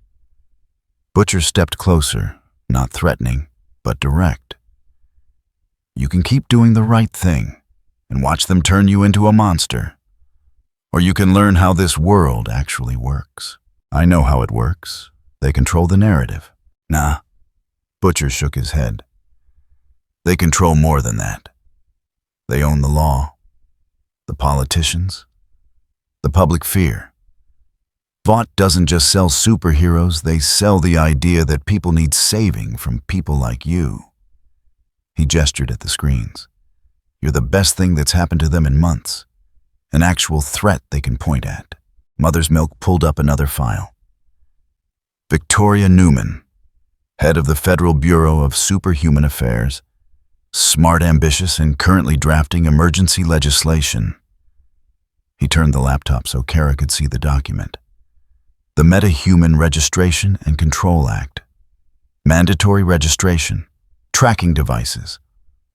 Butcher stepped closer, not threatening, but direct. You can keep doing the right thing and watch them turn you into a monster. Or you can learn how this world actually works. I know how it works. They control the narrative. Nah. Butcher shook his head. They control more than that. They own the law, the politicians, the public fear. Vaught doesn't just sell superheroes, they sell the idea that people need saving from people like you. He gestured at the screens. You're the best thing that's happened to them in months. An actual threat they can point at. Mother's Milk pulled up another file. Victoria Newman, head of the Federal Bureau of Superhuman Affairs, smart, ambitious, and currently drafting emergency legislation. He turned the laptop so Kara could see the document. The Meta-Human Registration and Control Act. Mandatory registration, tracking devices,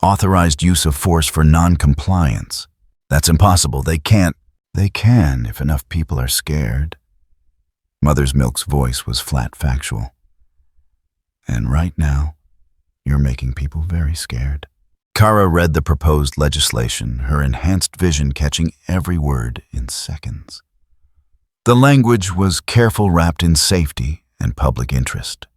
authorized use of force for non-compliance. That's impossible. They can't. They can if enough people are scared. Mother's Milk's voice was flat, factual. And right now, you're making people very scared. Kara read the proposed legislation, her enhanced vision catching every word in seconds. The language was careful, wrapped in safety and public interest.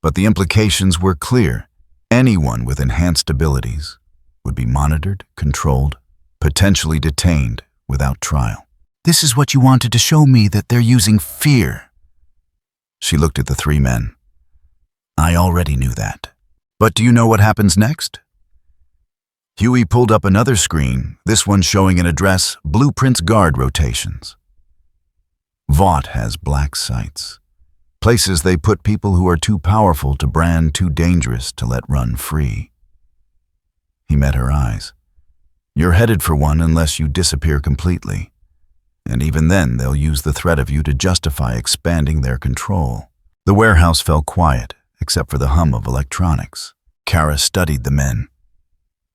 But the implications were clear. Anyone with enhanced abilities would be monitored, controlled, potentially detained without trial. This is what you wanted to show me, that they're using fear. She looked at the three men. I already knew that. But do you know what happens next? Huey pulled up another screen, this one showing an address, Blueprint's guard rotations. Vaught has black sites. Places they put people who are too powerful to brand, too dangerous to let run free. He met her eyes. You're headed for one unless you disappear completely. And even then, they'll use the threat of you to justify expanding their control. The warehouse fell quiet, except for the hum of electronics. Kara studied the men.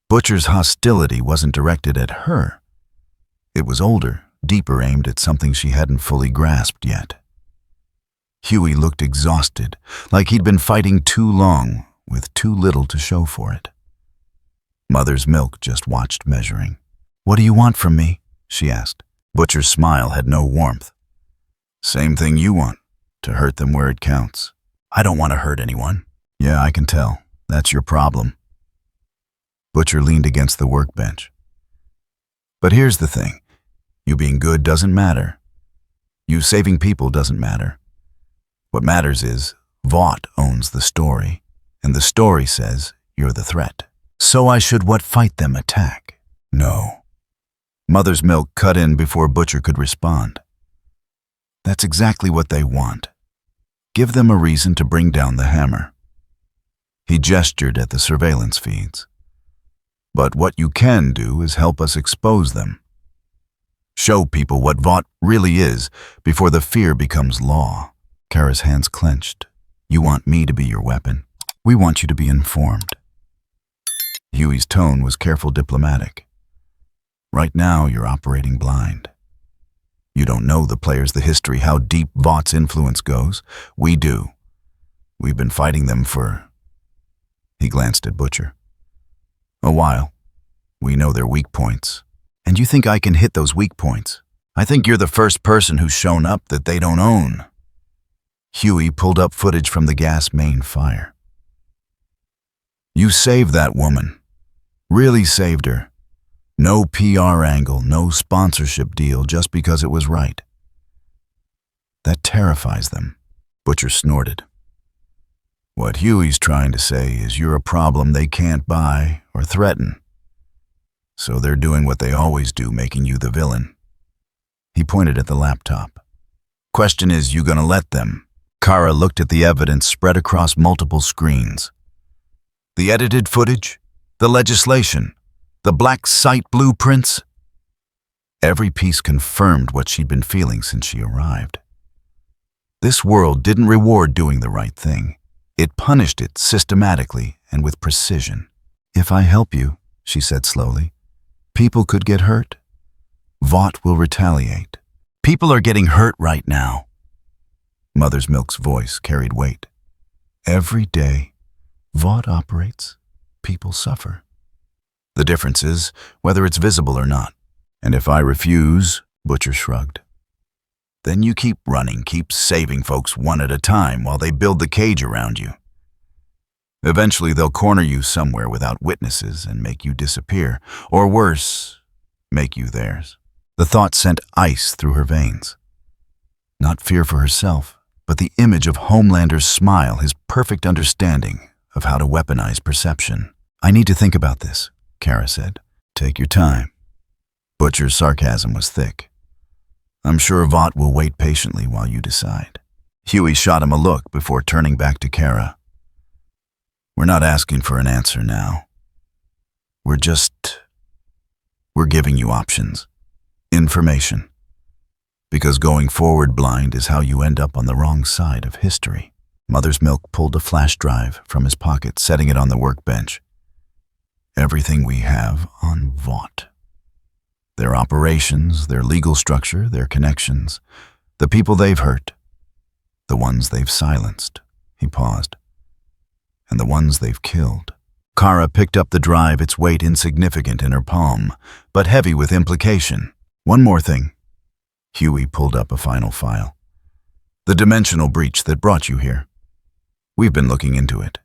Butcher's hostility wasn't directed at her. It was older, deeper, aimed at something she hadn't fully grasped yet. Huey looked exhausted, like he'd been fighting too long, with too little to show for it. Mother's Milk just watched, measuring. What do you want from me? She asked. Butcher's smile had no warmth. Same thing you want, to hurt them where it counts. I don't want to hurt anyone. Yeah, I can tell. That's your problem. Butcher leaned against the workbench. But here's the thing. You being good doesn't matter. You saving people doesn't matter. What matters is Vaught owns the story, and the story says you're the threat. So I should fight them, attack? No. Mother's Milk cut in before Butcher could respond. That's exactly what they want. Give them a reason to bring down the hammer. He gestured at the surveillance feeds. But what you can do is help us expose them. Show people what Vought really is before the fear becomes law. Kara's hands clenched. You want me to be your weapon. We want you to be informed. Huey's tone was careful diplomatic. Right now, you're operating blind. You don't know the players, the history, how deep Vaught's influence goes. We do. We've been fighting them for... He glanced at Butcher. A while. We know their weak points. And you think I can hit those weak points? I think you're the first person who's shown up that they don't own. Huey pulled up footage from the gas main fire. You saved that woman. Really saved her. No PR angle, no sponsorship deal just because it was right. That terrifies them. Butcher snorted. What Huey's trying to say is you're a problem they can't buy or threaten. So they're doing what they always do, making you the villain. He pointed at the laptop. Question is, you gonna let them? Kara looked at the evidence spread across multiple screens. The edited footage, the legislation, the black site blueprints. Every piece confirmed what she'd been feeling since she arrived. This world didn't reward doing the right thing. It punished it systematically and with precision. If I help you, she said slowly, people could get hurt. Vought will retaliate. People are getting hurt right now. Mother's Milk's voice carried weight. Every day, Vought operates, people suffer. The difference is whether it's visible or not. And if I refuse, Butcher shrugged. Then you keep running, keep saving folks one at a time while they build the cage around you. Eventually they'll corner you somewhere without witnesses and make you disappear, or worse, make you theirs. The thought sent ice through her veins. Not fear for herself, but the image of Homelander's smile, his perfect understanding of how to weaponize perception. I need to think about this, Kara said. Take your time. Butcher's sarcasm was thick. I'm sure Vought will wait patiently while you decide. Huey shot him a look before turning back to Kara. We're not asking for an answer now. We're giving you options. Information. Because going forward blind is how you end up on the wrong side of history. Mother's Milk pulled a flash drive from his pocket, setting it on the workbench. Everything we have on Vought. Their operations, their legal structure, their connections, the people they've hurt, the ones they've silenced. He paused. And the ones they've killed. Kara picked up the drive, its weight insignificant in her palm, but heavy with implication. One more thing. Huey pulled up a final file. The dimensional breach that brought you here. We've been looking into it.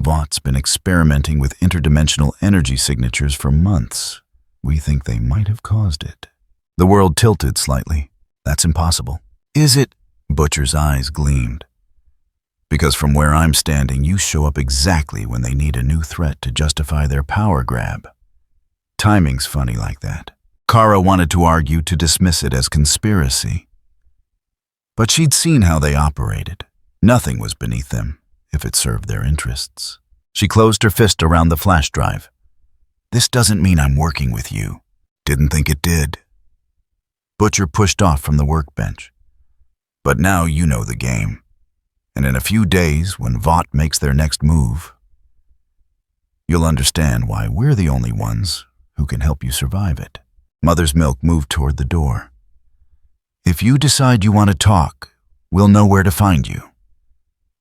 Vaught's been experimenting with interdimensional energy signatures for months. We think they might have caused it. The world tilted slightly. That's impossible. Is it? Butcher's eyes gleamed. Because from where I'm standing, you show up exactly when they need a new threat to justify their power grab. Timing's funny like that. Kara wanted to argue to dismiss it as conspiracy. But she'd seen how they operated. Nothing was beneath them, if it served their interests. She closed her fist around the flash drive. This doesn't mean I'm working with you. Didn't think it did. Butcher pushed off from the workbench. But now you know the game. And in a few days, when Vought makes their next move, you'll understand why we're the only ones who can help you survive it. Mother's Milk moved toward the door. If you decide you want to talk, we'll know where to find you.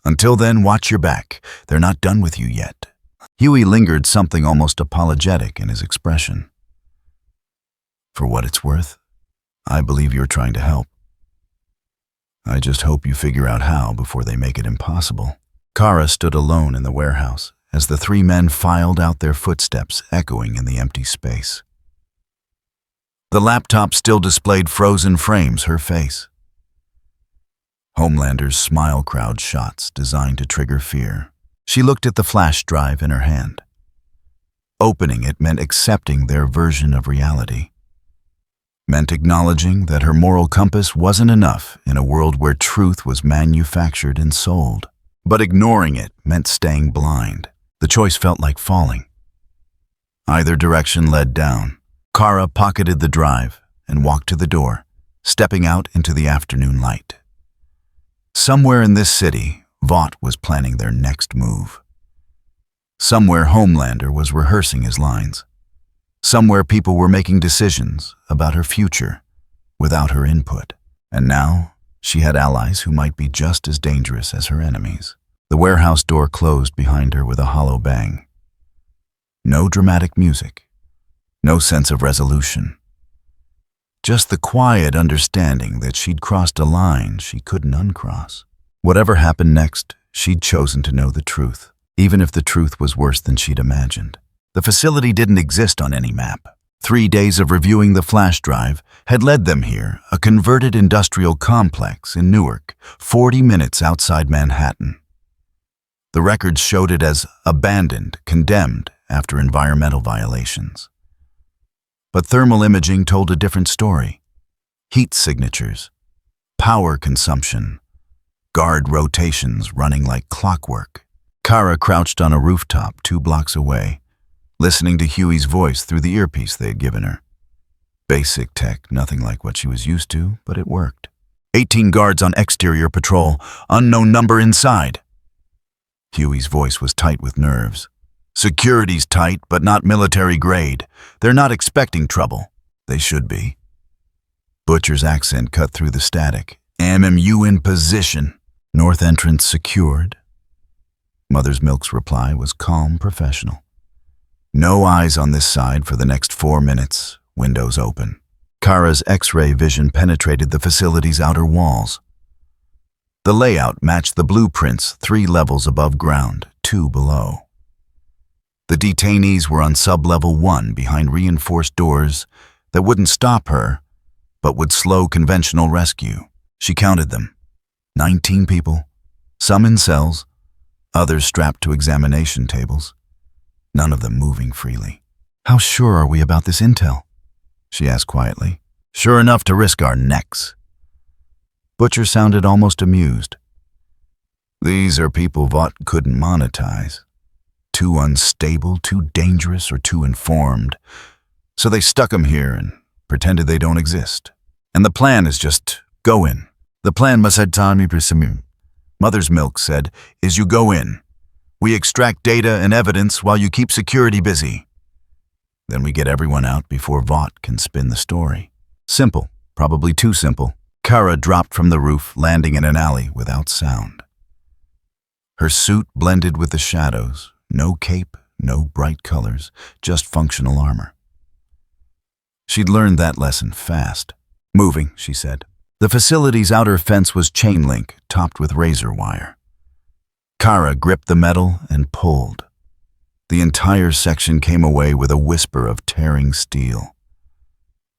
Until then, watch your back. They're not done with you yet. Huey lingered, something almost apologetic in his expression. For what it's worth, I believe you're trying to help. I just hope you figure out how before they make it impossible. Kara stood alone in the warehouse as the three men filed out, their footsteps echoing in the empty space. The laptop still displayed frozen frames, her face. Homelander's smile crowd shots designed to trigger fear. She looked at the flash drive in her hand. Opening it meant accepting their version of reality. meant acknowledging that her moral compass wasn't enough in a world where truth was manufactured and sold. But ignoring it meant staying blind. The choice felt like falling. Either direction led down. Kara pocketed the drive and walked to the door, stepping out into the afternoon light. Somewhere in this city, Vought was planning their next move. Somewhere Homelander was rehearsing his lines. Somewhere people were making decisions about her future without her input. And now, she had allies who might be just as dangerous as her enemies. The warehouse door closed behind her with a hollow bang. No dramatic music. No sense of resolution. Just the quiet understanding that she'd crossed a line she couldn't uncross. Whatever happened next, she'd chosen to know the truth, even if the truth was worse than she'd imagined. The facility didn't exist on any map. 3 days of reviewing the flash drive had led them here, a converted industrial complex in Newark, 40 minutes outside Manhattan. The records showed it as abandoned, condemned after environmental violations. But thermal imaging told a different story. Heat signatures, power consumption, guard rotations running like clockwork. Kara crouched on a rooftop 2 blocks away, listening to Huey's voice through the earpiece they had given her. Basic tech, nothing like what she was used to, but it worked. 18 guards on exterior patrol, unknown number inside. Huey's voice was tight with nerves. Security's tight, but not military grade. They're not expecting trouble. They should be. Butcher's accent cut through the static. MMU in position. North entrance secured. Mother's Milk's reply was calm, professional. No eyes on this side for the next 4 minutes. Windows open. Kara's X-ray vision penetrated the facility's outer walls. The layout matched the blueprints 3 levels above ground, 2 below. The detainees were on sub-level 1 behind reinforced doors that wouldn't stop her, but would slow conventional rescue. She counted them. 19 people, some in cells, others strapped to examination tables, none of them moving freely. "How sure are we about this intel?" she asked quietly. "Sure enough to risk our necks." Butcher sounded almost amused. "These are people Vought couldn't monetize. Too unstable, too dangerous, or too informed. So they stuck them here and pretended they don't exist. And the plan is just go in. The plan, Mother's Milk said, is you go in. We extract data and evidence while you keep security busy. Then we get everyone out before Vought can spin the story." Simple, probably too simple. Kara dropped from the roof, landing in an alley without sound. Her suit blended with the shadows. No cape, no bright colors, just functional armor. She'd learned that lesson fast. "Moving," she said. The facility's outer fence was chain link, topped with razor wire. Kara gripped the metal and pulled. The entire section came away with a whisper of tearing steel.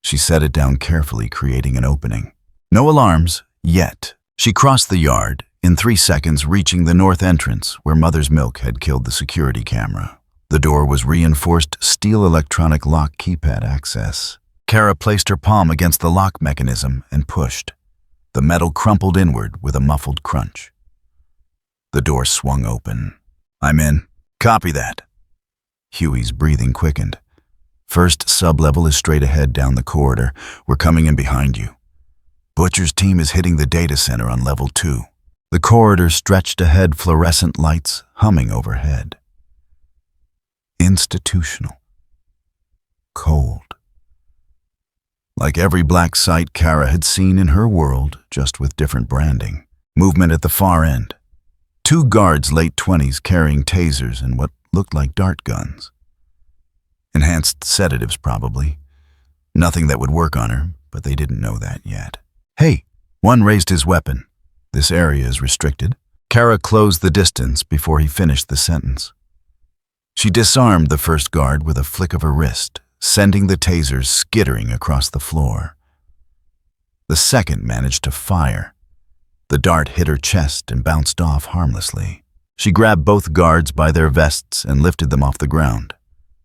She set it down carefully, creating an opening. No alarms, yet. She crossed the yard, in 3 seconds reaching the north entrance where Mother's Milk had killed the security camera. The door was reinforced steel electronic lock keypad access. Kara placed her palm against the lock mechanism and pushed. The metal crumpled inward with a muffled crunch. The door swung open. "I'm in. Copy that." Huey's breathing quickened. "First sub-level is straight ahead down the corridor. We're coming in behind you. Butcher's team is hitting the data center on level 2. The corridor stretched ahead, fluorescent lights humming overhead. Institutional. Cold. Like every black site Kara had seen in her world, just with different branding. Movement at the far end. 2 guards late 20s carrying tasers and what looked like dart guns. Enhanced sedatives, probably. Nothing that would work on her, but they didn't know that yet. "Hey!" One raised his weapon. "This area is restricted." Kara closed the distance before he finished the sentence. She disarmed the first guard with a flick of her wrist, sending the tasers skittering across the floor. The second managed to fire. The dart hit her chest and bounced off harmlessly. She grabbed both guards by their vests and lifted them off the ground.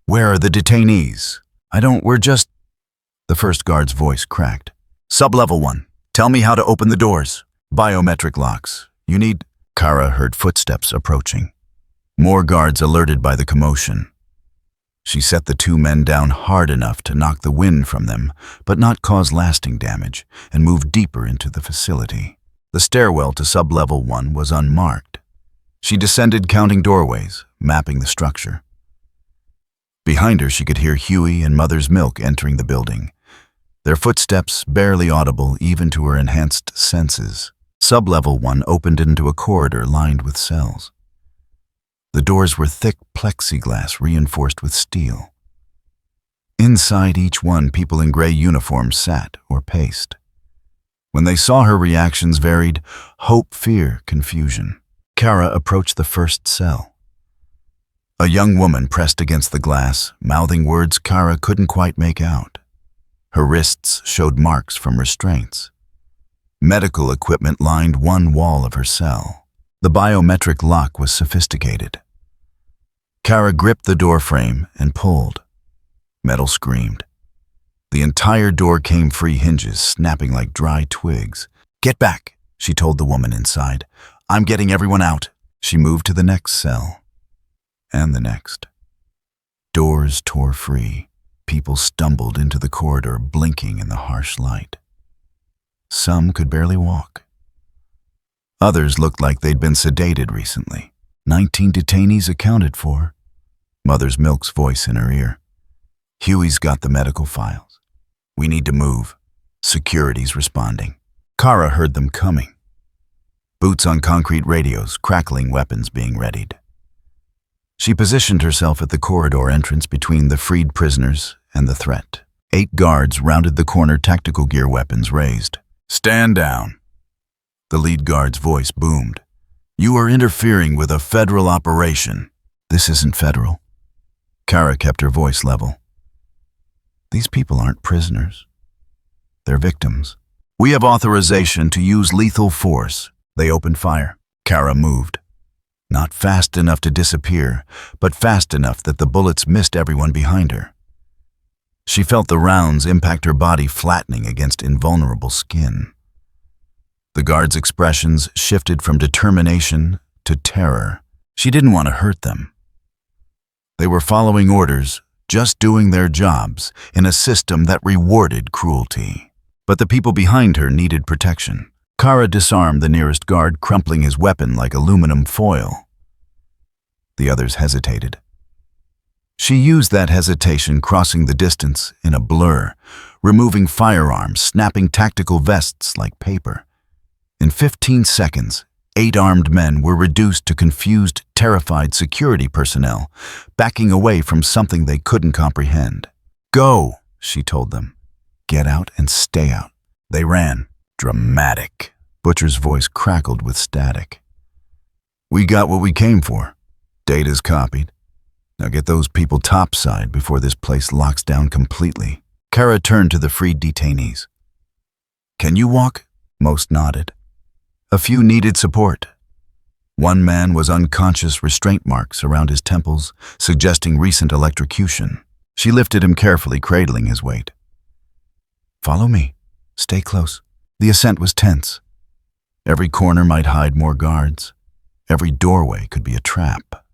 "Where are the detainees?" We're just..." The first guard's voice cracked. "Sub-level 1, tell me how to open the doors." "Biometric locks. You need—" Kara heard footsteps approaching. More guards alerted by the commotion. She set the two men down hard enough to knock the wind from them, but not cause lasting damage, and moved deeper into the facility. The stairwell to sub-level 1 was unmarked. She descended, counting doorways, mapping the structure. Behind her, she could hear Huey and Mother's Milk entering the building, their footsteps barely audible even to her enhanced senses. Sub-level 1 opened into a corridor lined with cells. The doors were thick plexiglass reinforced with steel. Inside each one, people in gray uniforms sat or paced. When they saw her, reactions varied: hope, fear, confusion. Kara approached the first cell. A young woman pressed against the glass, mouthing words Kara couldn't quite make out. Her wrists showed marks from restraints. Medical equipment lined one wall of her cell. The biometric lock was sophisticated. Kara gripped the door frame and pulled. Metal screamed. The entire door came free, hinges snapping like dry twigs. "Get back," she told the woman inside. "I'm getting everyone out." She moved to the next cell. And the next. Doors tore free. People stumbled into the corridor, blinking in the harsh light. Some could barely walk. Others looked like they'd been sedated recently. 19 detainees accounted for. Mother's Milk's voice in her ear. "Huey's got the medical files. We need to move." Security's responding. Kara heard them coming. Boots on concrete radios, crackling weapons being readied. She positioned herself at the corridor entrance between the freed prisoners and the threat. 8 guards rounded the corner, tactical gear, weapons raised. "Stand down." The lead guard's voice boomed. "You are interfering with a federal operation." "This isn't federal." Kara kept her voice level. "These people aren't prisoners. They're victims. We have authorization to use lethal force." They opened fire. Kara moved. Not fast enough to disappear, but fast enough that the bullets missed everyone behind her. She felt the rounds impact her body, flattening against invulnerable skin. The guards' expressions shifted from determination to terror. She didn't want to hurt them. They were following orders, just doing their jobs, in a system that rewarded cruelty. But the people behind her needed protection. Kara disarmed the nearest guard, crumpling his weapon like aluminum foil. The others hesitated. She used that hesitation, crossing the distance in a blur, removing firearms, snapping tactical vests like paper. In 15 seconds, 8 armed men were reduced to confused, terrified security personnel, backing away from something they couldn't comprehend. "Go," she told them. "Get out and stay out." They ran. Dramatic. Butcher's voice crackled with static. "We got what we came for. Data's copied. Now get those people topside before this place locks down completely." Kara turned to the freed detainees. "Can you walk?" Most nodded. A few needed support. One man was unconscious, restraint marks around his temples, suggesting recent electrocution. She lifted him carefully, cradling his weight. "Follow me. Stay close." The ascent was tense. Every corner might hide more guards. Every doorway could be a trap.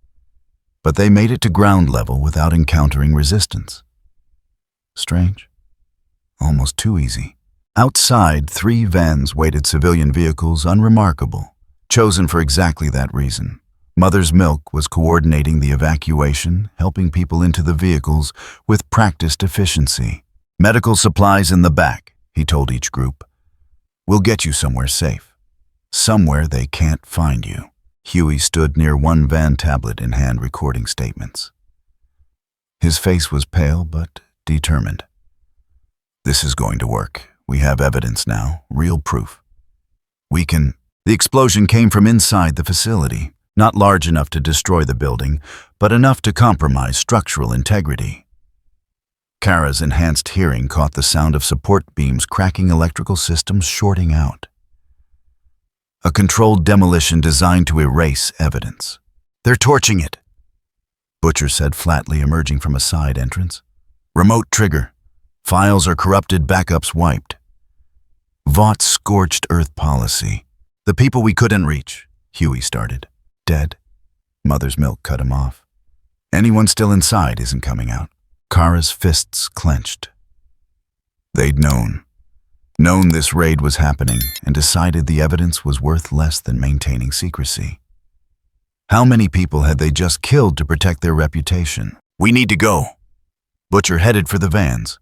But they made it to ground level without encountering resistance. Strange. Almost too easy. Outside, 3 vans waited, civilian vehicles, unremarkable, chosen for exactly that reason. Mother's Milk was coordinating the evacuation, helping people into the vehicles with practiced efficiency. "Medical supplies in the back," he told each group. "We'll get you somewhere safe. Somewhere they can't find you." Huey stood near one van, tablet in hand, recording statements. His face was pale but determined. "This is going to work. We have evidence now, real proof. We can—" The explosion came from inside the facility, not large enough to destroy the building, but enough to compromise structural integrity. Kara's enhanced hearing caught the sound of support beams cracking, electrical systems shorting out. A controlled demolition designed to erase evidence. "They're torching it," Butcher said flatly, emerging from a side entrance. "Remote trigger. Files are corrupted, backups wiped. Vaught's scorched earth policy. The people we couldn't reach, Huey started. Dead. Mother's milk cut him off. Anyone still inside isn't coming out. Kara's fists clenched. They'd known this raid was happening and decided the evidence was worth less than maintaining secrecy. How many people had they just killed to protect their reputation? We need to go. Butcher headed for the vans.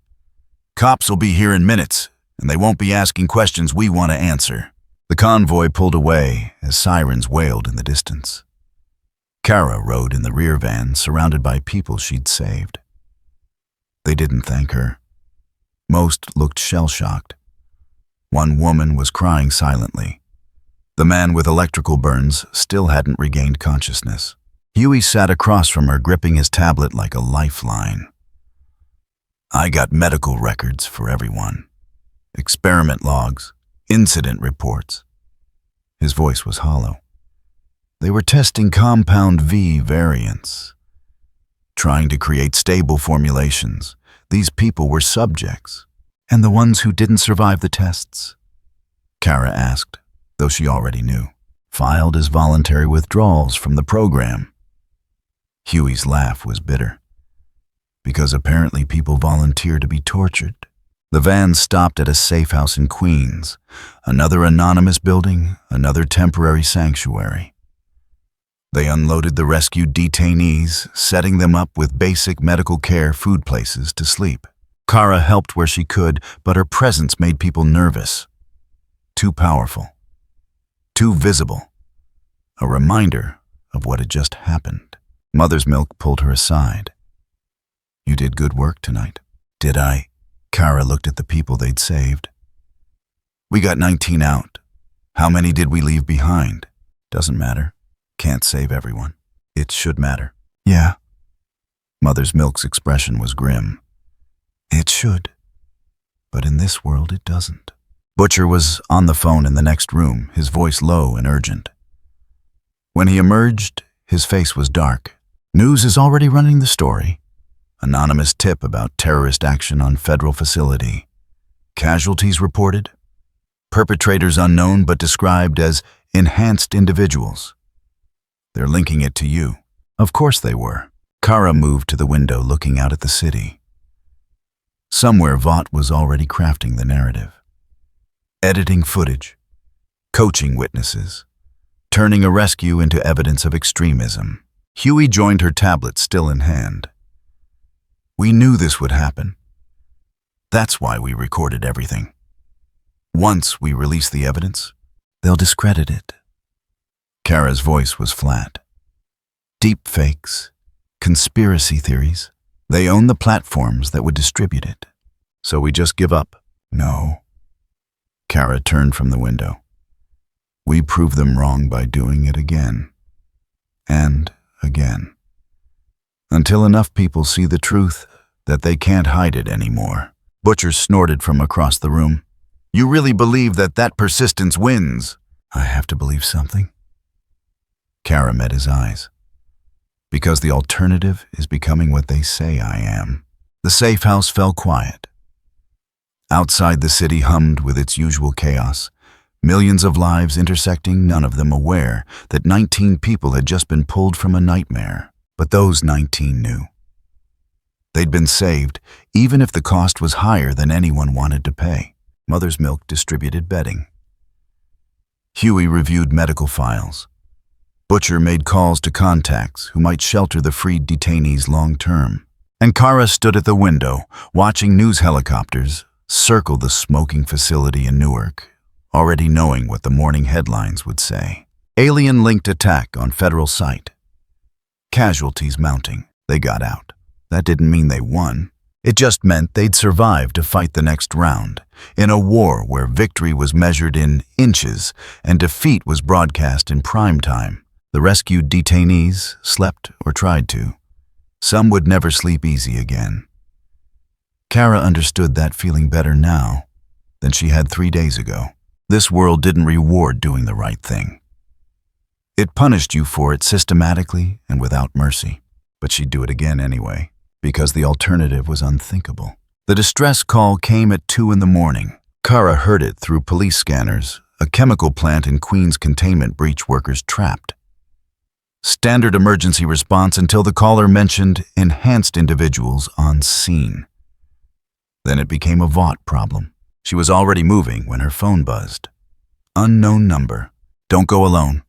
Cops will be here in minutes, and they won't be asking questions we want to answer. The convoy pulled away as sirens wailed in the distance. Kara rode in the rear van, surrounded by people she'd saved. They didn't thank her. Most looked shell-shocked. One woman was crying silently. The man with electrical burns still hadn't regained consciousness. Huey sat across from her, gripping his tablet like a lifeline. I got medical records for everyone. Experiment logs, incident reports. His voice was hollow. They were testing compound V variants, trying to create stable formulations. These people were subjects. And the ones who didn't survive the tests? Kara asked, though she already knew. Filed as voluntary withdrawals from the program. Huey's laugh was bitter. Because apparently people volunteer to be tortured. The van stopped at a safe house in Queens. Another anonymous building, another temporary sanctuary. They unloaded the rescued detainees, setting them up with basic medical care, food places to sleep. Kara helped where she could, but her presence made people nervous. Too powerful. Too visible. A reminder of what had just happened. Mother's milk pulled her aside. You did good work tonight. Did I? Kara looked at the people they'd saved. We got 19 out. How many did we leave behind? Doesn't matter. Can't save everyone. It should matter. Yeah. Mother's milk's expression was grim. It should. But in this world, it doesn't. Butcher was on the phone in the next room, his voice low and urgent. When he emerged, his face was dark. News is already running the story. Anonymous tip about terrorist action on federal facility. Casualties reported. Perpetrators unknown but described as enhanced individuals. They're linking it to you. Of course they were. Kara moved to the window, looking out at the city. Somewhere Vought was already crafting the narrative. Editing footage. Coaching witnesses. Turning a rescue into evidence of extremism. Huey joined her tablet, still in hand. We knew this would happen. That's why we recorded everything. Once we release the evidence, they'll discredit it. Kara's voice was flat. Deep fakes, conspiracy theories. They own the platforms that would distribute it. So we just give up? No. Kara turned from the window. We prove them wrong by doing it again. And again. Until enough people see the truth that they can't hide it anymore. Butcher snorted from across the room. You really believe that persistence wins? I have to believe something. Kara met his eyes. Because the alternative is becoming what they say I am. The safe house fell quiet. Outside, the city hummed with its usual chaos. Millions of lives intersecting, none of them aware that 19 people had just been pulled from a nightmare. But those 19 knew. They'd been saved, even if the cost was higher than anyone wanted to pay. Mother's milk distributed bedding. Huey reviewed medical files. Butcher made calls to contacts who might shelter the freed detainees long-term. And Kara stood at the window, watching news helicopters circle the smoking facility in Newark, already knowing what the morning headlines would say. Alien-linked attack on federal site. Casualties mounting. They got out. That didn't mean they won. It just meant they'd survive to fight the next round, in a war where victory was measured in inches and defeat was broadcast in prime time. The rescued detainees slept or tried to. Some would never sleep easy again. Kara understood that feeling better now than she had 3 days ago. This world didn't reward doing the right thing. It punished you for it systematically and without mercy. But she'd do it again anyway, because the alternative was unthinkable. The distress call came at 2 in the morning. Kara heard it through police scanners, a chemical plant in Queens containment breach workers trapped. Standard emergency response until the caller mentioned enhanced individuals on scene. Then it became a Vought problem. She was already moving when her phone buzzed. Unknown number. Don't go alone.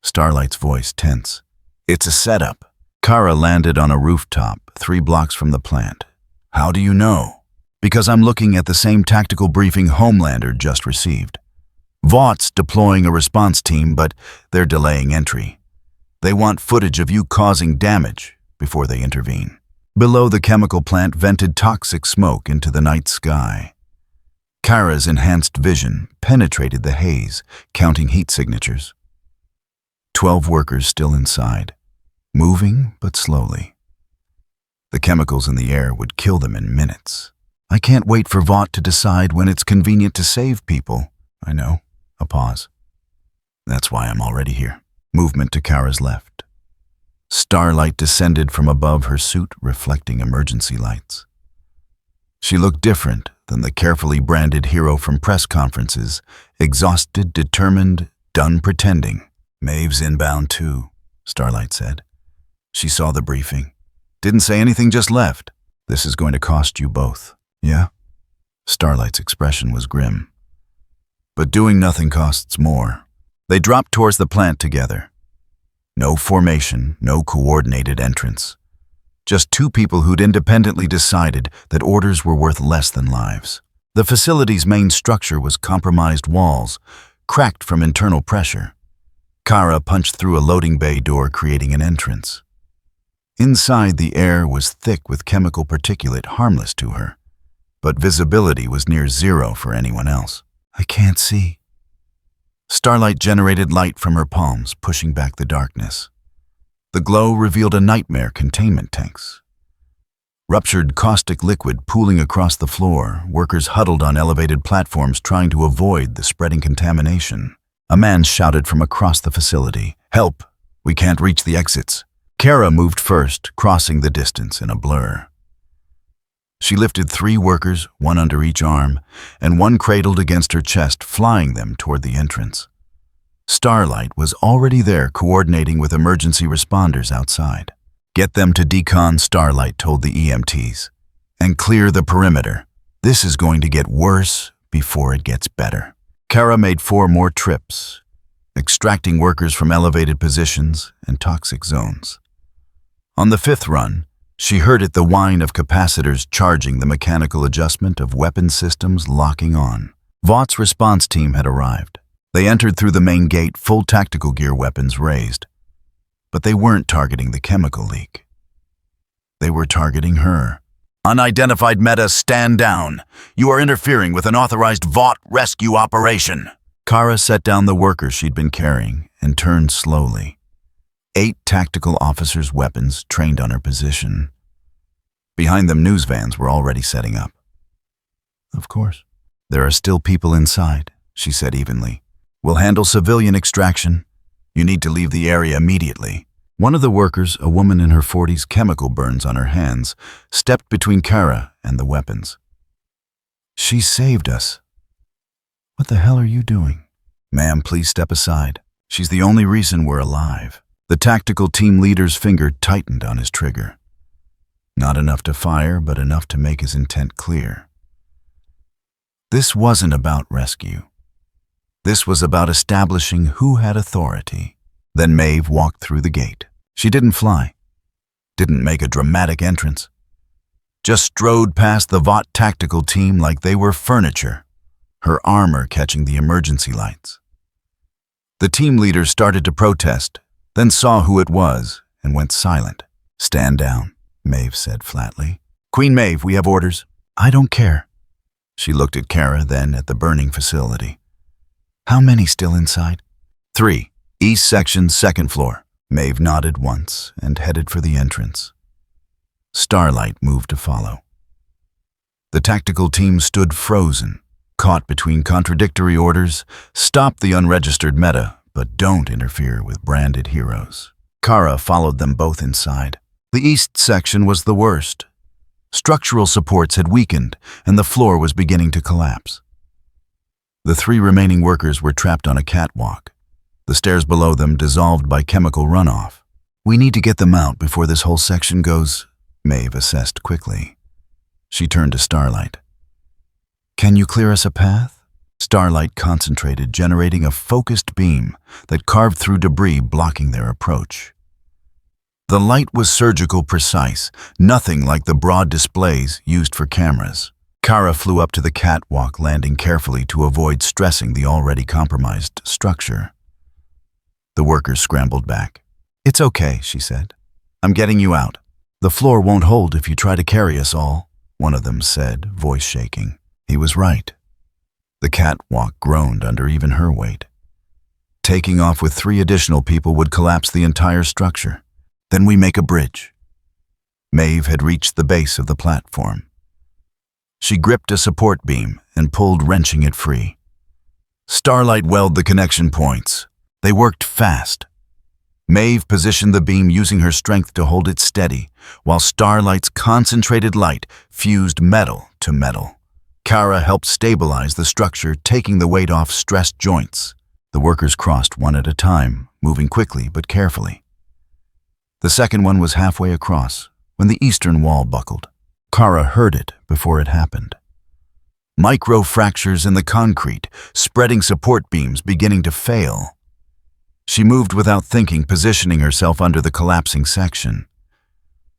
Starlight's voice tense. It's a setup. Kara landed on a rooftop 3 blocks from the plant. How do you know? Because I'm looking at the same tactical briefing Homelander just received. Vaught's deploying a response team, but they're delaying entry. They want footage of you causing damage before they intervene. Below, the chemical plant vented toxic smoke into the night sky. Kara's enhanced vision penetrated the haze, counting heat signatures. 12 workers still inside, moving but slowly. The chemicals in the air would kill them in minutes. I can't wait for Vought to decide when it's convenient to save people. I know. A pause. That's why I'm already here. Movement to Kara's left. Starlight descended from above her suit, reflecting emergency lights. She looked different than the carefully branded hero from press conferences, exhausted, determined, done pretending. Maeve's inbound too, Starlight said. She saw the briefing. Didn't say anything, just left. This is going to cost you both. Yeah? Starlight's expression was grim. But doing nothing costs more. They dropped towards the plant together. No formation, no coordinated entrance. Just 2 people who'd independently decided that orders were worth less than lives. The facility's main structure was compromised walls, cracked from internal pressure. Kara punched through a loading bay door, creating an entrance. Inside, the air was thick with chemical particulate harmless to her, but visibility was near 0 for anyone else. I can't see. Starlight generated light from her palms, pushing back the darkness. The glow revealed a nightmare containment tanks. Ruptured caustic liquid pooling across the floor, workers huddled on elevated platforms trying to avoid the spreading contamination. A man shouted from across the facility, "Help! We can't reach the exits." Kara moved first, crossing the distance in a blur. She lifted 3 workers, 1 under each arm, and 1 cradled against her chest, flying them toward the entrance. Starlight was already there, coordinating with emergency responders outside. Get them to decon, Starlight told the EMTs, and clear the perimeter. This is going to get worse before it gets better. Kara made 4 more trips, extracting workers from elevated positions and toxic zones. On the 5th run, she heard the whine of capacitors charging, the mechanical adjustment of weapon systems locking on. Vaught's response team had arrived. They entered through the main gate, full tactical gear, weapons raised. But they weren't targeting the chemical leak. They were targeting her. Unidentified Meta, stand down. You are interfering with an authorized Vought rescue operation. Kara set down the workers she'd been carrying and turned slowly. 8 tactical officers' weapons trained on her position. Behind them, news vans were already setting up. Of course. There are still people inside, she said evenly. We'll handle civilian extraction. You need to leave the area immediately. One of the workers, a woman in her 40s, chemical burns on her hands, stepped between Kara and the weapons. She saved us. What the hell are you doing? Ma'am, please step aside. She's the only reason we're alive. The tactical team leader's finger tightened on his trigger. Not enough to fire, but enough to make his intent clear. This wasn't about rescue. This was about establishing who had authority. Then Maeve walked through the gate. She didn't fly, didn't make a dramatic entrance. Just strode past the Vought tactical team like they were furniture, her armor catching the emergency lights. The team leader started to protest, then saw who it was and went silent. Stand down, Maeve said flatly. Queen Maeve, we have orders. I don't care. She looked at Kara, then at the burning facility. How many still inside? 3. East section, 2nd floor. Maeve nodded once and headed for the entrance. Starlight moved to follow. The tactical team stood frozen, caught between contradictory orders. Stop the unregistered Meta, but don't interfere with branded heroes. Kara followed them both inside. The east section was the worst. Structural supports had weakened, and the floor was beginning to collapse. The 3 remaining workers were trapped on a catwalk, the stairs below them dissolved by chemical runoff. "We need to get them out before this whole section goes," Maeve assessed quickly. She turned to Starlight. "Can you clear us a path?" Starlight concentrated, generating a focused beam that carved through debris blocking their approach. The light was surgical precise, nothing like the broad displays used for cameras. Kara flew up to the catwalk, landing carefully to avoid stressing the already compromised structure. The workers scrambled back. "It's okay," she said. "I'm getting you out." "The floor won't hold if you try to carry us all," one of them said, voice shaking. He was right. The catwalk groaned under even her weight. Taking off with 3 additional people would collapse the entire structure. "Then we make a bridge." Maeve had reached the base of the platform. She gripped a support beam and pulled, wrenching it free. Starlight welded the connection points. They worked fast. Maeve positioned the beam using her strength to hold it steady, while Starlight's concentrated light fused metal to metal. Kara helped stabilize the structure, taking the weight off stressed joints. The workers crossed one at a time, moving quickly but carefully. The second one was halfway across when the eastern wall buckled. Kara heard it before it happened. Micro fractures in the concrete, spreading support beams beginning to fail. She moved without thinking, positioning herself under the collapsing section.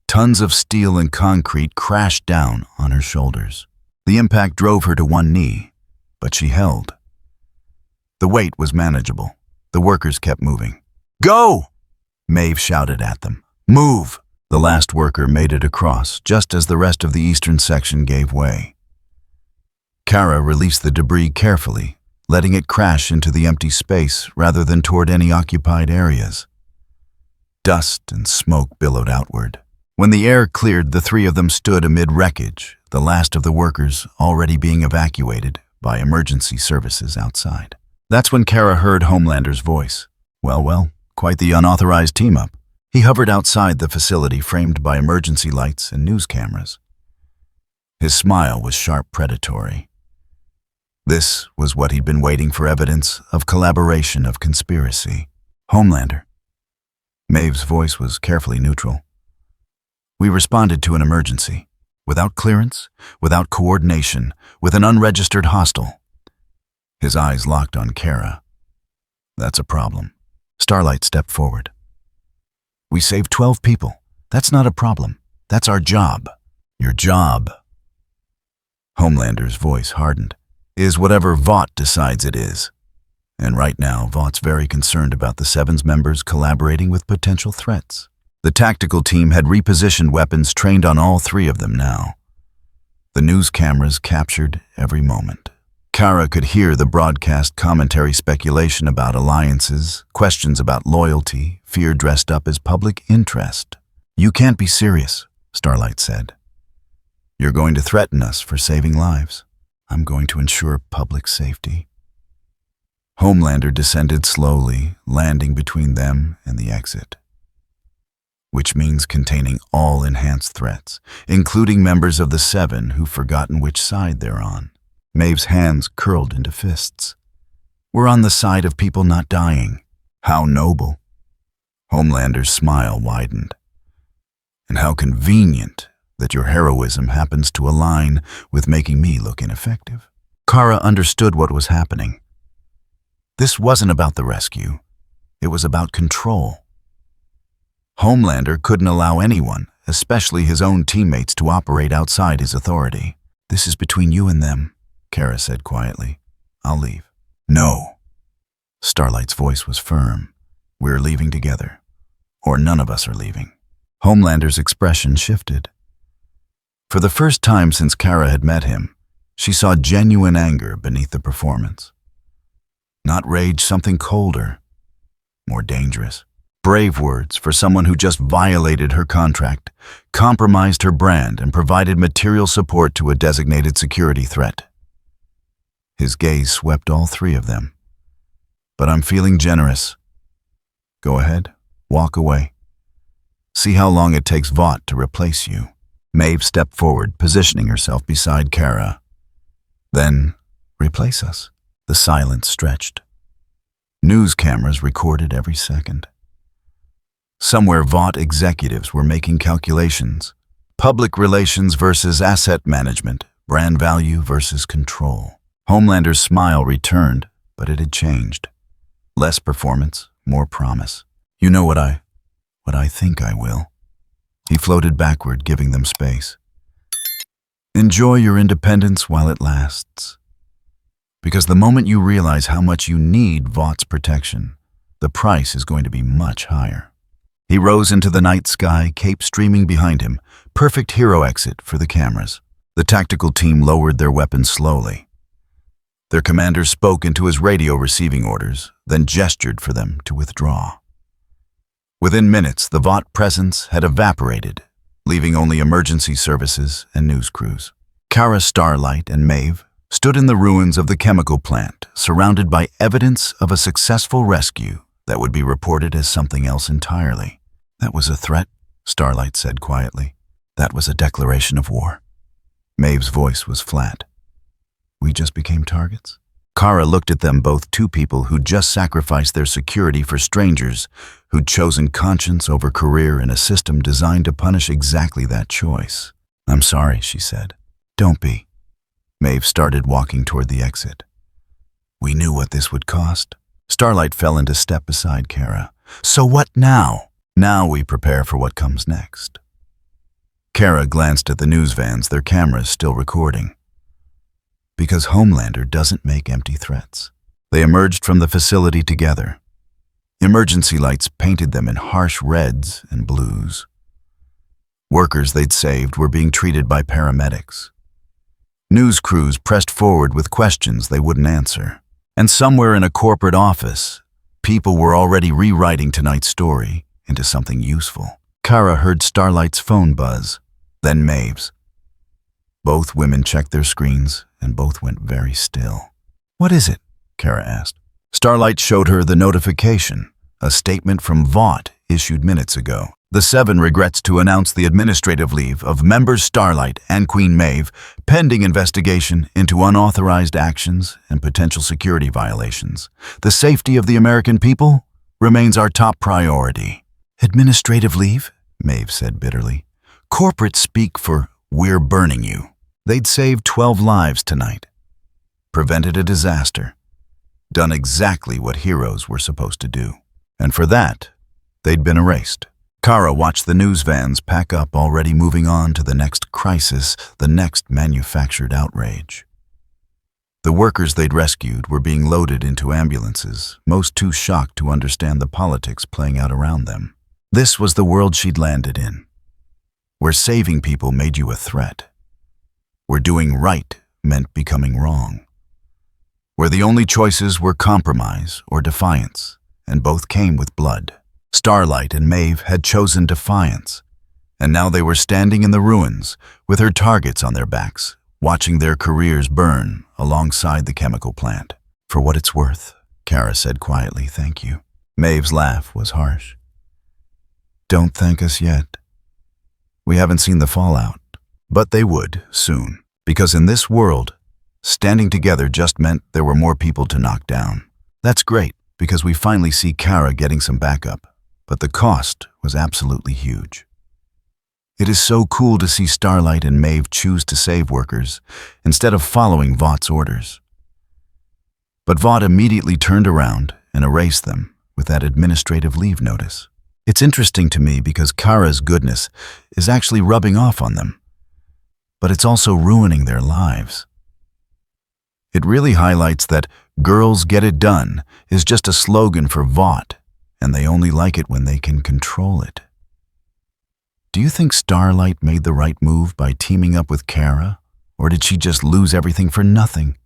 Tons of steel and concrete crashed down on her shoulders. The impact drove her to one knee, but she held. The weight was manageable. The workers kept moving. "Go!" Maeve shouted at them. "Move!" The last worker made it across, just as the rest of the eastern section gave way. Kara released the debris carefully, letting it crash into the empty space rather than toward any occupied areas. Dust and smoke billowed outward. When the air cleared, the 3 of them stood amid wreckage, the last of the workers already being evacuated by emergency services outside. That's when Kara heard Homelander's voice. Well, quite the unauthorized team-up. He hovered outside the facility, framed by emergency lights and news cameras. His smile was sharp, predatory. This was what he'd been waiting for, evidence of collaboration, of conspiracy. "Homelander." Maeve's voice was carefully neutral. "We responded to an emergency. Without clearance, without coordination, with an unregistered hostile." His eyes locked on Kara. "That's a problem." Starlight stepped forward. "We saved 12 people. That's not a problem. That's our job." "Your job," Homelander's voice hardened, "is whatever Vought decides it is. And right now, Vaught's very concerned about the Seven's members collaborating with potential threats." The tactical team had repositioned weapons trained on all 3 of them now. The news cameras captured every moment. Kara could hear the broadcast commentary, speculation about alliances, questions about loyalty, fear dressed up as public interest. "You can't be serious," Starlight said. "You're going to threaten us for saving lives. I'm going to ensure public safety." Homelander descended slowly, landing between them and the exit. Which means containing all enhanced threats, including members of the 7 who've forgotten which side they're on. Maeve's hands curled into fists. "We're on the side of people not dying." "How noble." Homelander's smile widened. "And how convenient that your heroism happens to align with making me look ineffective." Kara understood what was happening. This wasn't about the rescue. It was about control. Homelander couldn't allow anyone, especially his own teammates, to operate outside his authority. "This is between you and them," Kara said quietly. "I'll leave." "No." Starlight's voice was firm. "We're leaving together. Or none of us are leaving." Homelander's expression shifted. For the first time since Kara had met him, she saw genuine anger beneath the performance. Not rage, something colder, more dangerous. Brave words for someone who just violated her contract, compromised her brand, and provided material support to a designated security threat. His gaze swept all 3 of them. "But I'm feeling generous. Go ahead, walk away. See how long it takes Vought to replace you." Maeve stepped forward, positioning herself beside Kara. Then, replace us. The silence stretched. News cameras recorded every second. Somewhere Vought executives were making calculations. Public relations versus asset management, brand value versus control. Homelander's smile returned, but it had changed. Less performance, more promise. You know what I think I will. He floated backward, giving them space. Enjoy your independence while it lasts. Because the moment you realize how much you need Vaught's protection, the price is going to be much higher. He rose into the night sky, cape streaming behind him, perfect hero exit for the cameras. The tactical team lowered their weapons slowly. Their commander spoke into his radio receiving orders, then gestured for them to withdraw. Within minutes, the Vought presence had evaporated, leaving only emergency services and news crews. Kara, Starlight, and Maeve stood in the ruins of the chemical plant, surrounded by evidence of a successful rescue that would be reported as something else entirely. That was a threat, Starlight said quietly. That was a declaration of war. Maeve's voice was flat. We just became targets? Kara looked at them both, two people who'd just sacrificed their security for strangers, who'd chosen conscience over career in a system designed to punish exactly that choice. I'm sorry, she said. Don't be. Maeve started walking toward the exit. We knew what this would cost. Starlight fell into step beside Kara. So what now? Now we prepare for what comes next. Kara glanced at the news vans, their cameras still recording. Because Homelander doesn't make empty threats. They emerged from the facility together. Emergency lights painted them in harsh reds and blues. Workers they'd saved were being treated by paramedics. News crews pressed forward with questions they wouldn't answer. And somewhere in a corporate office, people were already rewriting tonight's story into something useful. Kara heard Starlight's phone buzz, then Maeve's. Both women checked their screens, and both went very still. What is it? Kara asked. Starlight showed her the notification, a statement from Vought issued minutes ago. The Seven regrets to announce the administrative leave of members Starlight and Queen Maeve, pending investigation into unauthorized actions and potential security violations. The safety of the American people remains our top priority. Administrative leave? Maeve said bitterly. Corporate speak for we're burning you. They'd saved 12 lives tonight. Prevented a disaster. Done exactly what heroes were supposed to do. And for that, they'd been erased. Kara watched the news vans pack up, already moving on to the next crisis, the next manufactured outrage. The workers they'd rescued were being loaded into ambulances, most too shocked to understand the politics playing out around them. This was the world she'd landed in, where saving people made you a threat, where doing right meant becoming wrong, where the only choices were compromise or defiance, and both came with blood. Starlight and Maeve had chosen defiance, and now they were standing in the ruins with her targets on their backs, watching their careers burn alongside the chemical plant. For what it's worth, Kara said quietly, thank you. Maeve's laugh was harsh. Don't thank us yet. We haven't seen the fallout, but they would soon, because in this world, standing together just meant there were more people to knock down. That's great, because we finally see Kara getting some backup, but the cost was absolutely huge. It is so cool to see Starlight and Maeve choose to save workers instead of following Vaught's orders. But Vought immediately turned around and erased them with that administrative leave notice. It's interesting to me because Kara's goodness is actually rubbing off on them, but it's also ruining their lives. It really highlights that "girls get it done" is just a slogan for Vought, and they only like it when they can control it. Do you think Starlight made the right move by teaming up with Kara, or did she just lose everything for nothing?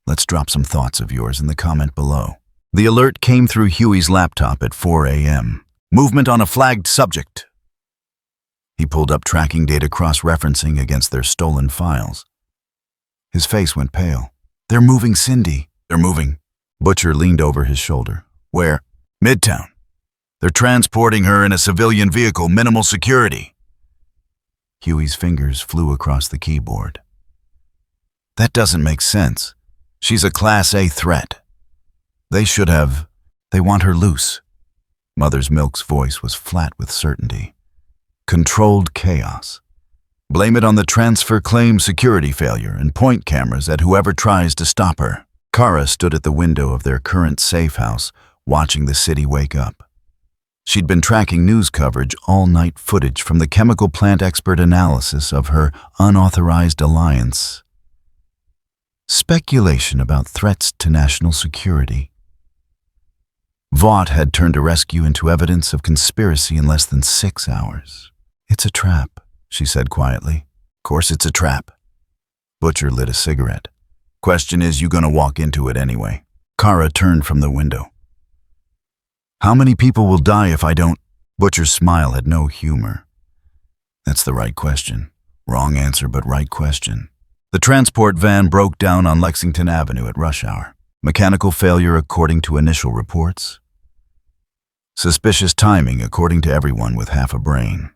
Let's drop some thoughts of yours in the comment below. The alert came through Huey's laptop at 4 a.m. Movement on a flagged subject. He pulled up tracking data cross-referencing against their stolen files. His face went pale. They're moving Cindy. They're moving. Butcher leaned over his shoulder. Where? Midtown. They're transporting her in a civilian vehicle, minimal security. Huey's fingers flew across the keyboard. That doesn't make sense. She's a Class A threat. They want her loose. Mother's Milk's voice was flat with certainty. Controlled chaos. Blame it on the transfer claim security failure and point cameras at whoever tries to stop her. Kara stood at the window of their current safe house, watching the city wake up. She'd been tracking news coverage, all-night footage from the chemical plant expert analysis of her unauthorized alliance. Speculation about threats to national security. Vought had turned a rescue into evidence of conspiracy in less than 6 hours. It's a trap, she said quietly. Of course it's a trap. Butcher lit a cigarette. Question is, you gonna walk into it anyway? Kara turned from the window. How many people will die if I don't? Butcher's smile had no humor. That's the right question. Wrong answer, but right question. The transport van broke down on Lexington Avenue at rush hour. Mechanical failure according to initial reports. Suspicious timing according to everyone with half a brain.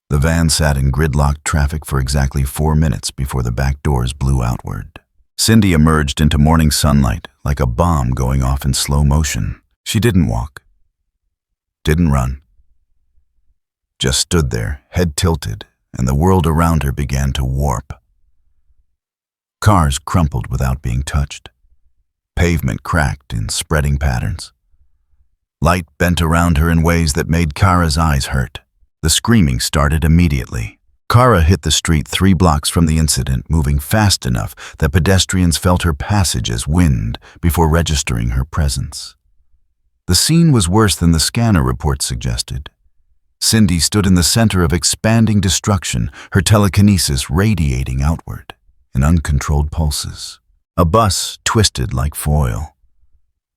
The van sat in gridlocked traffic for exactly 4 minutes before the back doors blew outward. Cindy emerged into morning sunlight like a bomb going off in slow motion. She didn't walk. Didn't run. Just stood there, head tilted, and the world around her began to warp. Cars crumpled without being touched. Pavement cracked in spreading patterns. Light bent around her in ways that made Kara's eyes hurt. The screaming started immediately. Kara hit the street 3 blocks from the incident, moving fast enough that pedestrians felt her passage as wind before registering her presence. The scene was worse than the scanner report suggested. Cindy stood in the center of expanding destruction, her telekinesis radiating outward in uncontrolled pulses. A bus twisted like foil.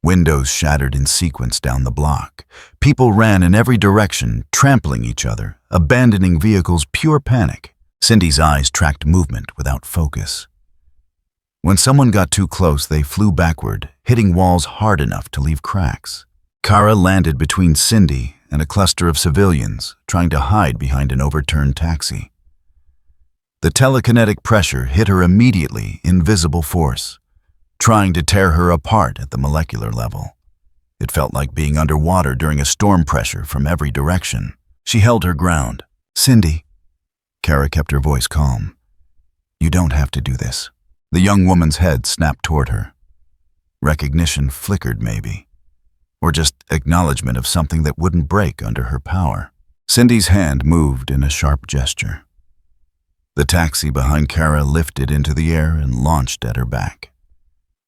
Windows shattered in sequence down the block. People ran in every direction, trampling each other, abandoning vehicles, pure panic. Cindy's eyes tracked movement without focus. When someone got too close, they flew backward, hitting walls hard enough to leave cracks. Kara landed between Cindy and a cluster of civilians, trying to hide behind an overturned taxi. The telekinetic pressure hit her immediately, invisible force, trying to tear her apart at the molecular level. It felt like being underwater during a storm pressure from every direction. She held her ground. Cindy, Kara kept her voice calm. You don't have to do this. The young woman's head snapped toward her. Recognition flickered maybe, or just acknowledgement of something that wouldn't break under her power. Cindy's hand moved in a sharp gesture. The taxi behind Kara lifted into the air and launched at her back.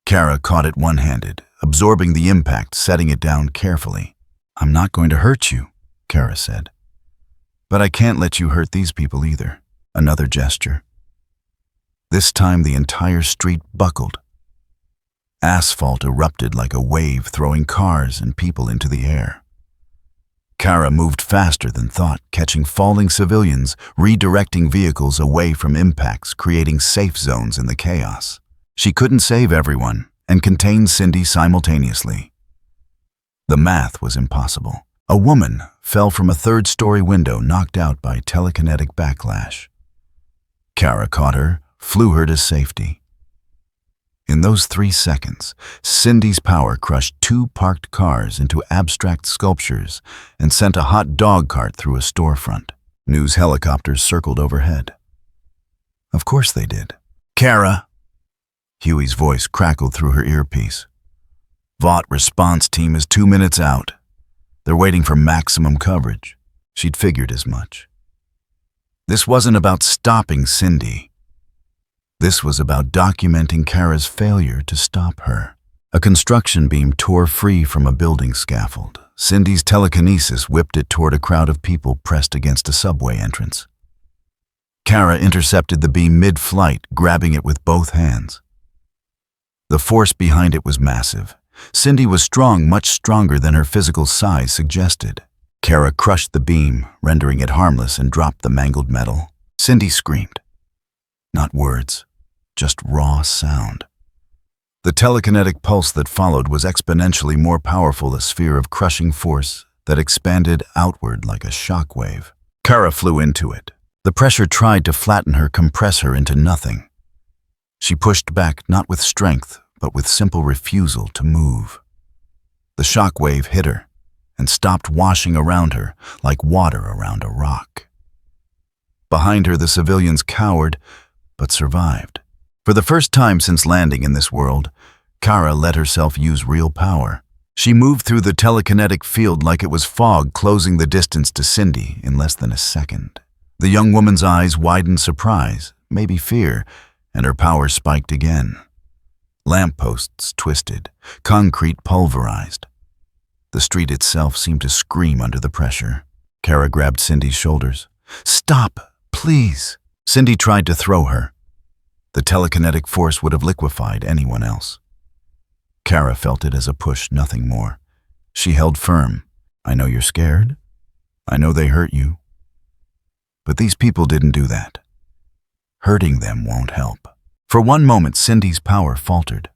Kara caught it one-handed, absorbing the impact, setting it down carefully. I'm not going to hurt you, Kara said. But I can't let you hurt these people either. Another gesture. This time the entire street buckled. Asphalt erupted like a wave, throwing cars and people into the air. Kara moved faster than thought, catching falling civilians, redirecting vehicles away from impacts, creating safe zones in the chaos. She couldn't save everyone and contain Cindy simultaneously. The math was impossible. A woman fell from a 3rd-story window, knocked out by telekinetic backlash. Kara caught her, flew her to safety. In those 3 seconds, Cindy's power crushed 2 parked cars into abstract sculptures and sent a hot dog cart through a storefront. News helicopters circled overhead. Of course they did. Kara! Huey's voice crackled through her earpiece. Vought response team is 2 minutes out. They're waiting for maximum coverage. She'd figured as much. This wasn't about stopping Cindy. This was about documenting Kara's failure to stop her. A construction beam tore free from a building scaffold. Cindy's telekinesis whipped it toward a crowd of people pressed against a subway entrance. Kara intercepted the beam mid-flight, grabbing it with both hands. The force behind it was massive. Cindy was strong, much stronger than her physical size suggested. Kara crushed the beam, rendering it harmless, and dropped the mangled metal. Cindy screamed. Not words, just raw sound. The telekinetic pulse that followed was exponentially more powerful, a sphere of crushing force that expanded outward like a shock wave. Kara flew into it, The pressure tried to flatten her, compress her into nothing. She pushed back not with strength, but with simple refusal to move. The shock wave hit her and stopped washing around her like water around a rock. Behind her, the civilians cowered, but survived. For the first time since landing in this world, Kara let herself use real power. She moved through the telekinetic field like it was fog, closing the distance to Cindy in less than a second. The young woman's eyes widened surprise, maybe fear, and her power spiked again. Lampposts twisted, concrete pulverized. The street itself seemed to scream under the pressure. Kara grabbed Cindy's shoulders. "Stop, please!" Cindy tried to throw her. The telekinetic force would have liquefied anyone else. Kara felt it as a push, nothing more. She held firm. "I know you're scared. I know they hurt you. But these people didn't do that. Hurting them won't help." For one moment, Cindy's power faltered.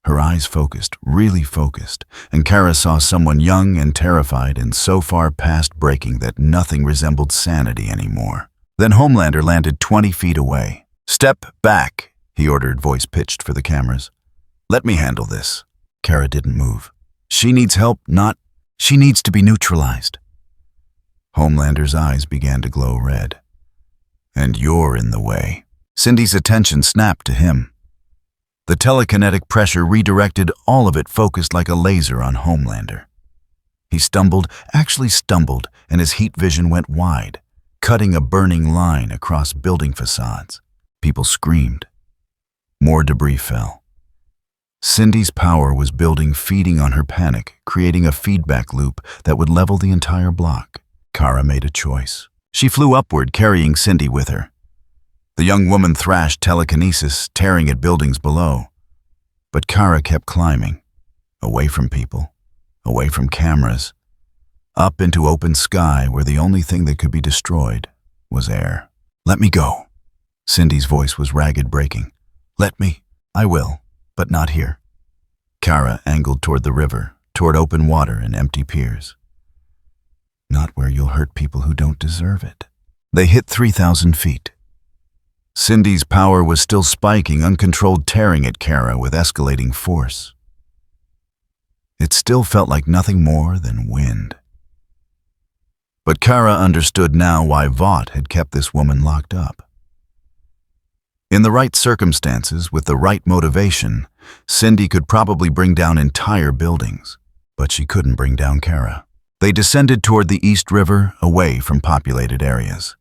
Her eyes focused, really focused, and Kara saw someone young and terrified and so far past breaking that nothing resembled sanity anymore. Then Homelander landed 20 feet away. "Step back," he ordered, voice pitched for the cameras. "Let me handle this." Kara didn't move. "She needs help, she needs to be neutralized." Homelander's eyes began to glow red. "And you're in the way." Cindy's attention snapped to him. The telekinetic pressure redirected, all of it focused like a laser on Homelander. He actually stumbled, and his heat vision went wide, cutting a burning line across building facades. People screamed. More debris fell. Cindy's power was building, feeding on her panic, creating a feedback loop that would level the entire block. Kara made a choice. She flew upward, carrying Cindy with her. The young woman thrashed telekinesis, tearing at buildings below. But Kara kept climbing, away from people, away from cameras, up into open sky where the only thing that could be destroyed was air. "Let me go." Cindy's voice was ragged, breaking. "Let me. I will, but not here." Kara angled toward the river, toward open water and empty piers. "Not where you'll hurt people who don't deserve it." They hit 3,000 feet. Cindy's power was still spiking, uncontrolled, tearing at Kara with escalating force. It still felt like nothing more than wind. But Kara understood now why Vought had kept this woman locked up. In the right circumstances, with the right motivation, Cindy could probably bring down entire buildings, but she couldn't bring down Kara. They descended toward the East River, away from populated areas.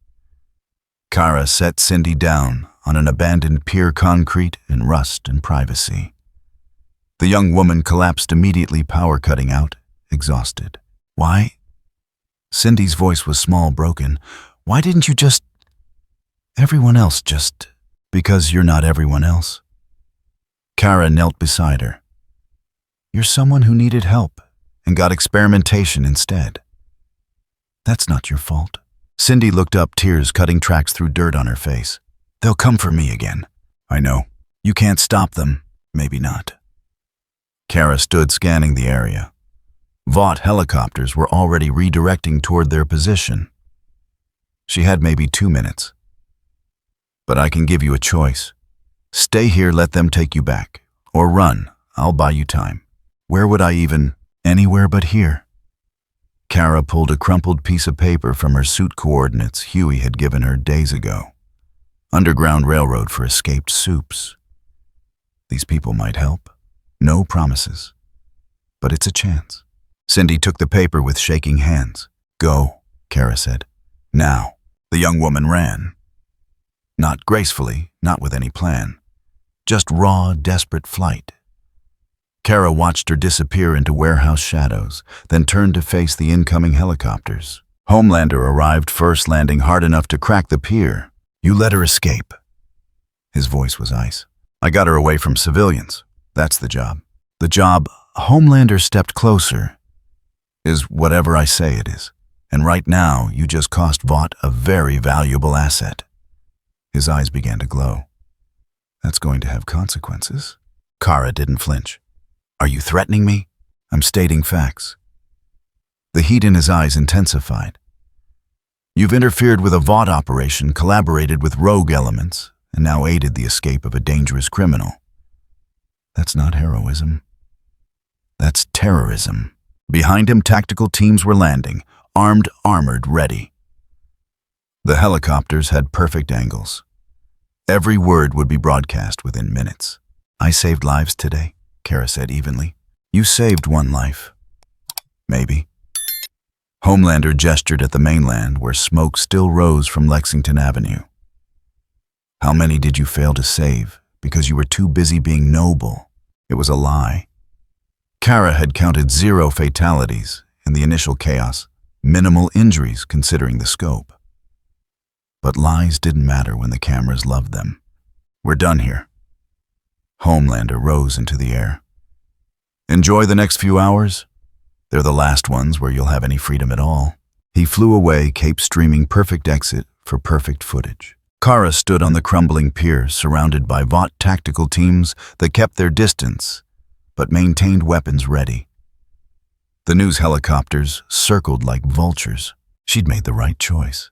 Kara set Cindy down on an abandoned pier, concrete and rust and privacy. The young woman collapsed immediately, power cutting out, exhausted. "Why?" Cindy's voice was small, broken. "Why didn't you just... everyone else just... Because you're not everyone else." Kara knelt beside her. "You're someone who needed help and got experimentation instead. That's not your fault." Cindy looked up, tears cutting tracks through dirt on her face. "They'll come for me again." "I know. You can't stop them. Maybe not." Kara stood scanning the area. Vought helicopters were already redirecting toward their position. She had maybe 2 minutes. "But I can give you a choice. Stay here, let them take you back. Or run. I'll buy you time." "Where would I even... Anywhere but here." Kara pulled a crumpled piece of paper from her suit coordinates Huey had given her days ago. Underground railroad for escaped soups. These people might help. No promises. But it's a chance. Cindy took the paper with shaking hands. "Go," Kara said. "Now." The young woman ran. Not gracefully, not with any plan. Just raw, desperate flight. Kara watched her disappear into warehouse shadows, then turned to face the incoming helicopters. Homelander arrived first, landing hard enough to crack the pier. "You let her escape." His voice was ice. "I got her away from civilians. That's the job." "The job," Homelander stepped closer, "is whatever I say it is. And right now, you just cost Vought a very valuable asset." His eyes began to glow. "That's going to have consequences." Kara didn't flinch. "Are you threatening me?" "I'm stating facts." The heat in his eyes intensified. You've interfered with a Vought operation, collaborated with rogue elements, and now aided the escape of a dangerous criminal. That's not heroism. That's terrorism. Behind him, tactical teams were landing, armed, armored, ready. The helicopters had perfect angles. Every word would be broadcast within minutes. I saved lives today, Kara said evenly. You saved one life. Maybe. Homelander gestured at the mainland where smoke still rose from Lexington Avenue. How many did you fail to save because you were too busy being noble? It was a lie. Kara had counted 0 fatalities in the initial chaos, minimal injuries considering the scope. But lies didn't matter when the cameras loved them. We're done here. Homelander rose into the air. Enjoy the next few hours. They're the last ones where you'll have any freedom at all. He flew away, cape streaming perfect exit for perfect footage. Kara stood on the crumbling pier, surrounded by Vought tactical teams that kept their distance, but maintained weapons ready. The news helicopters circled like vultures. She'd made the right choice.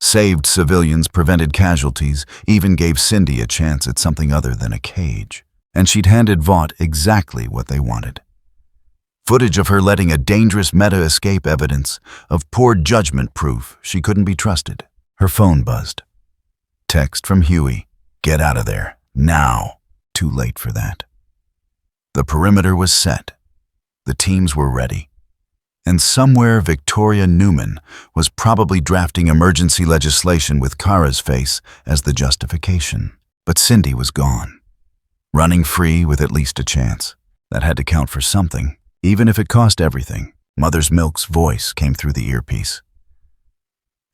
Saved civilians, prevented casualties, even gave Cindy a chance at something other than a cage. And she'd handed Vought exactly what they wanted. Footage of her letting a dangerous meta escape, evidence of poor judgment, proof she couldn't be trusted. Her phone buzzed. Text from Huey. Get out of there, now. Too late for that. The perimeter was set. The teams were ready. And somewhere Victoria Newman was probably drafting emergency legislation with Kara's face as the justification. But Cindy was gone. Running free with at least a chance. That had to count for something, even if it cost everything. Mother's Milk's voice came through the earpiece.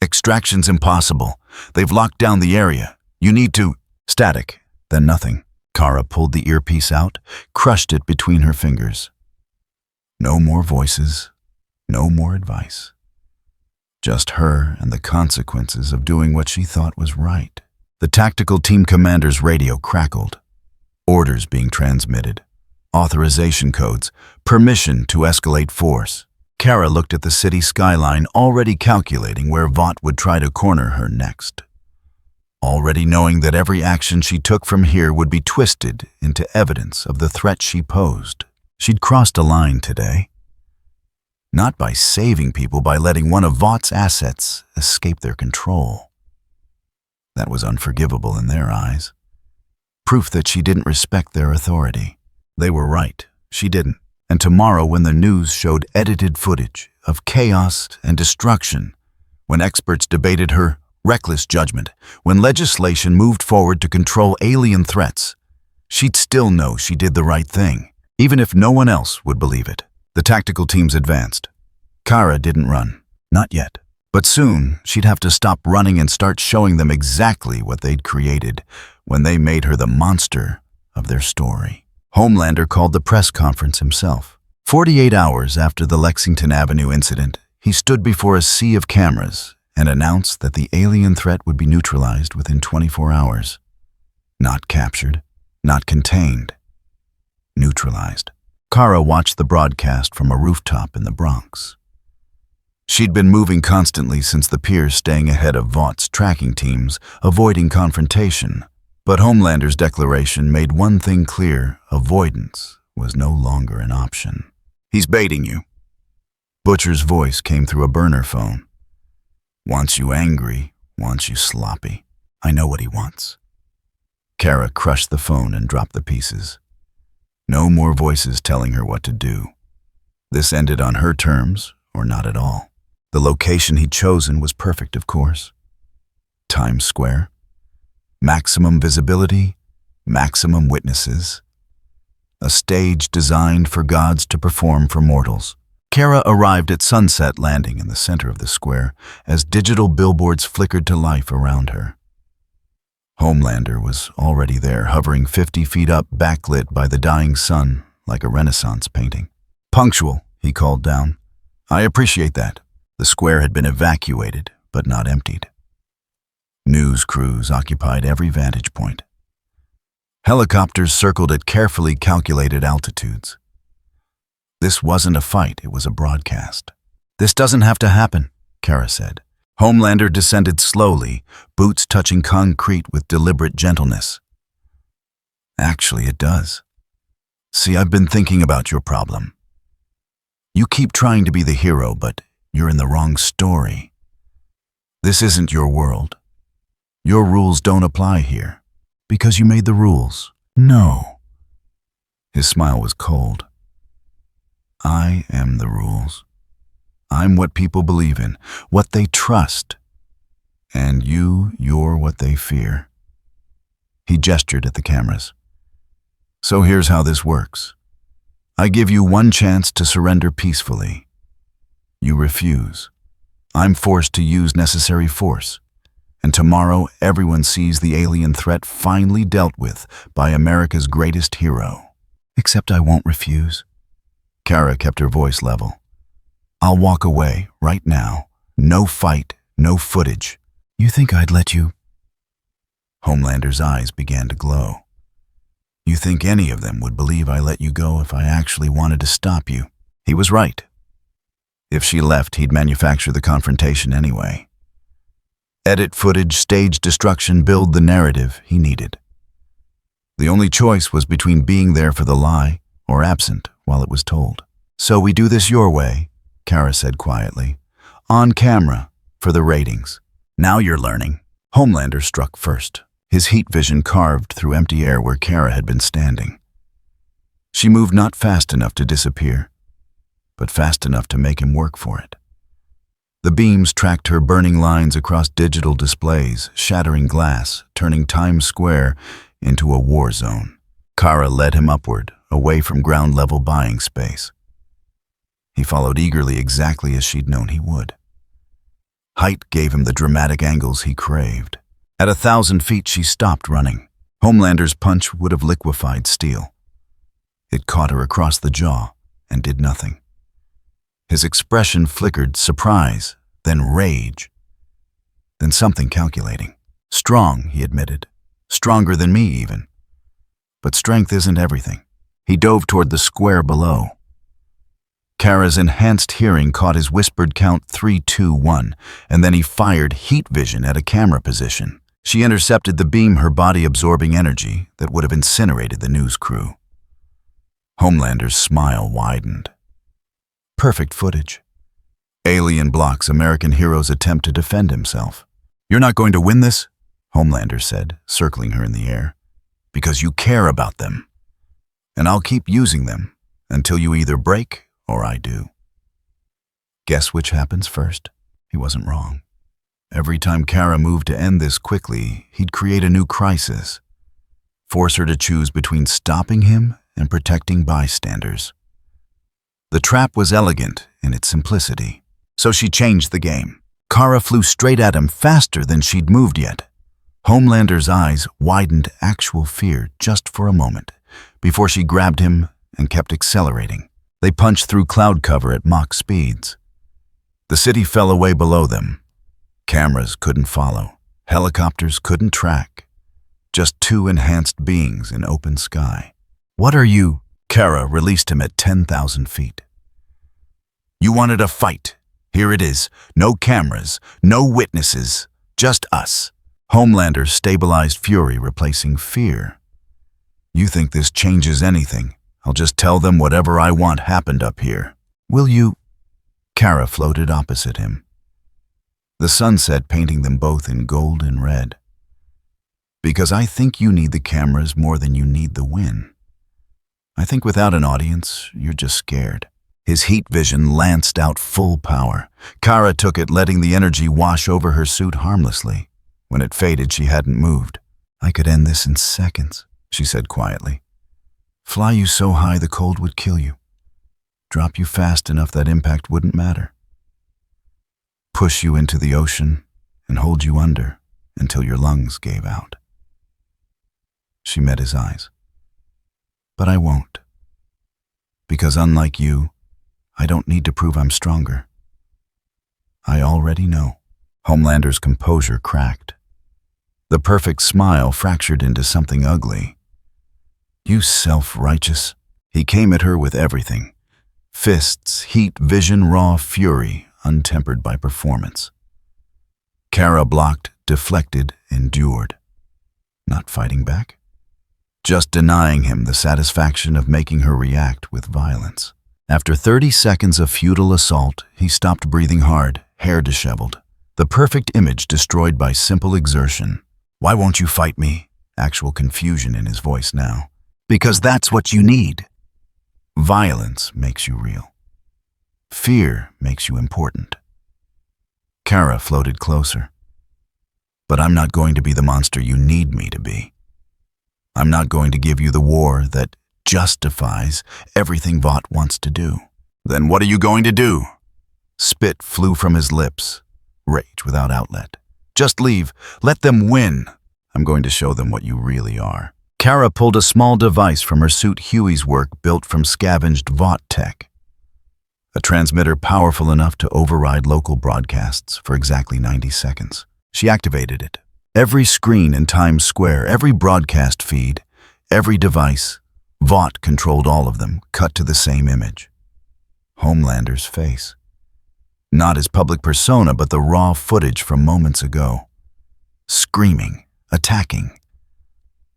Extraction's impossible. They've locked down the area. You need to... Static, then nothing. Kara pulled the earpiece out, crushed it between her fingers. No more voices. No more advice. Just her and the consequences of doing what she thought was right. The tactical team commander's radio crackled. Orders being transmitted. Authorization codes. Permission to escalate force. Kara looked at the city skyline, already calculating where Vought would try to corner her next. Already knowing that every action she took from here would be twisted into evidence of the threat she posed. She'd crossed a line today. Not by saving people, by letting one of Vaught's assets escape their control. That was unforgivable in their eyes. Proof that she didn't respect their authority. They were right, she didn't. And tomorrow, when the news showed edited footage of chaos and destruction, when experts debated her reckless judgment, when legislation moved forward to control alien threats, she'd still know she did the right thing, even if no one else would believe it. The tactical teams advanced. Kara didn't run. Not yet. But soon, she'd have to stop running and start showing them exactly what they'd created when they made her the monster of their story. Homelander called the press conference himself. 48 hours after the Lexington Avenue incident, he stood before a sea of cameras and announced that the alien threat would be neutralized within 24 hours. Not captured, not contained. Neutralized. Kara watched the broadcast from a rooftop in the Bronx. She'd been moving constantly since the pier, staying ahead of Vaught's tracking teams, avoiding confrontation. But Homelander's declaration made one thing clear: avoidance was no longer an option. He's baiting you. Butcher's voice came through a burner phone. Wants you angry, wants you sloppy. I know what he wants. Kara crushed the phone and dropped the pieces. No more voices telling her what to do. This ended on her terms, or not at all. The location he'd chosen was perfect, of course. Times Square. Maximum visibility, maximum witnesses. A stage designed for gods to perform for mortals. Kara arrived at Sunset Landing in the center of the square as digital billboards flickered to life around her. Homelander was already there, hovering 50 feet up, backlit by the dying sun like a Renaissance painting. Punctual, he called down. I appreciate that. The square had been evacuated, but not emptied. News crews occupied every vantage point. Helicopters circled at carefully calculated altitudes. This wasn't a fight, it was a broadcast. This doesn't have to happen, Kara said. Homelander descended slowly, boots touching concrete with deliberate gentleness. Actually, it does. See, I've been thinking about your problem. You keep trying to be the hero, but you're in the wrong story. This isn't your world. Your rules don't apply here, because you made the rules. No. His smile was cold. I am the rules. I'm what people believe in, what they trust. And you're what they fear. He gestured at the cameras. So here's how this works. I give you one chance to surrender peacefully. You refuse. I'm forced to use necessary force. And tomorrow everyone sees the alien threat finally dealt with by America's greatest hero. Except I won't refuse. Kara kept her voice level. I'll walk away, right now. No fight, no footage. You think I'd let you? Homelander's eyes began to glow. You think any of them would believe I let you go if I actually wanted to stop you? He was right. If she left, he'd manufacture the confrontation anyway. Edit footage, stage destruction, build the narrative he needed. The only choice was between being there for the lie or absent while it was told. So we do this your way, Kara said quietly. On camera, for the ratings. Now you're learning. Homelander struck first, his heat vision carved through empty air where Kara had been standing. She moved not fast enough to disappear, but fast enough to make him work for it. The beams tracked her burning lines across digital displays, shattering glass, turning Times Square into a war zone. Kara led him upward, away from ground-level buying space. He followed eagerly, exactly as she'd known he would. Height gave him the dramatic angles he craved. At 1,000 feet, she stopped running. Homelander's punch would have liquefied steel. It caught her across the jaw and did nothing. His expression flickered surprise, then rage, then something calculating. Strong, he admitted. Stronger than me, even. But strength isn't everything. He dove toward the square below. Kara's enhanced hearing caught his whispered count 3, 2, 1, and then he fired heat vision at a camera position. She intercepted the beam, her body absorbing energy that would have incinerated the news crew. Homelander's smile widened. Perfect footage. Alien blocks American hero's attempt to defend himself. You're not going to win this, Homelander said, circling her in the air, because you care about them. And I'll keep using them until you either break or I do. Guess which happens first? He wasn't wrong. Every time Kara moved to end this quickly, he'd create a new crisis, force her to choose between stopping him and protecting bystanders. The trap was elegant in its simplicity, so she changed the game. Kara flew straight at him faster than she'd moved yet. Homelander's eyes widened actual fear just for a moment, before she grabbed him and kept accelerating. They punched through cloud cover at Mach speeds. The city fell away below them. Cameras couldn't follow. Helicopters couldn't track. Just two enhanced beings in open sky. What are you? Kara released him at 10,000 feet. You wanted a fight. Here it is. No cameras, no witnesses, just us. Homelander stabilized fury, replacing fear. You think this changes anything? I'll just tell them whatever I want happened up here. Will you? Kara floated opposite him. The sunset painting them both in gold and red. Because I think you need the cameras more than you need the win. I think without an audience, you're just scared. His heat vision lanced out full power. Kara took it, letting the energy wash over her suit harmlessly. When it faded, she hadn't moved. I could end this in seconds, she said quietly. Fly you so high the cold would kill you. Drop you fast enough that impact wouldn't matter. Push you into the ocean and hold you under until your lungs gave out. She met his eyes. But I won't. Because unlike you, I don't need to prove I'm stronger. I already know. Homelander's composure cracked. The perfect smile fractured into something ugly. You self-righteous. He came at her with everything. Fists, heat, vision, raw fury, untempered by performance. Kara blocked, deflected, endured. Not fighting back? Just denying him the satisfaction of making her react with violence. After 30 seconds of futile assault, he stopped breathing hard, hair disheveled. The perfect image destroyed by simple exertion. "Why won't you fight me?" Actual confusion in his voice now. "Because that's what you need." Violence makes you real. Fear makes you important. Kara floated closer. "But I'm not going to be the monster you need me to be. I'm not going to give you the war that justifies everything Vought wants to do." "Then what are you going to do?" Spit flew from his lips, rage without outlet. "Just leave. Let them win. I'm going to show them what you really are." Kara pulled a small device from her suit, Huey's work built from scavenged Vought tech. A transmitter powerful enough to override local broadcasts for exactly 90 seconds. She activated it. Every screen in Times Square, every broadcast feed, every device, Vought controlled all of them, cut to the same image. Homelander's face. Not his public persona, but the raw footage from moments ago. Screaming, attacking.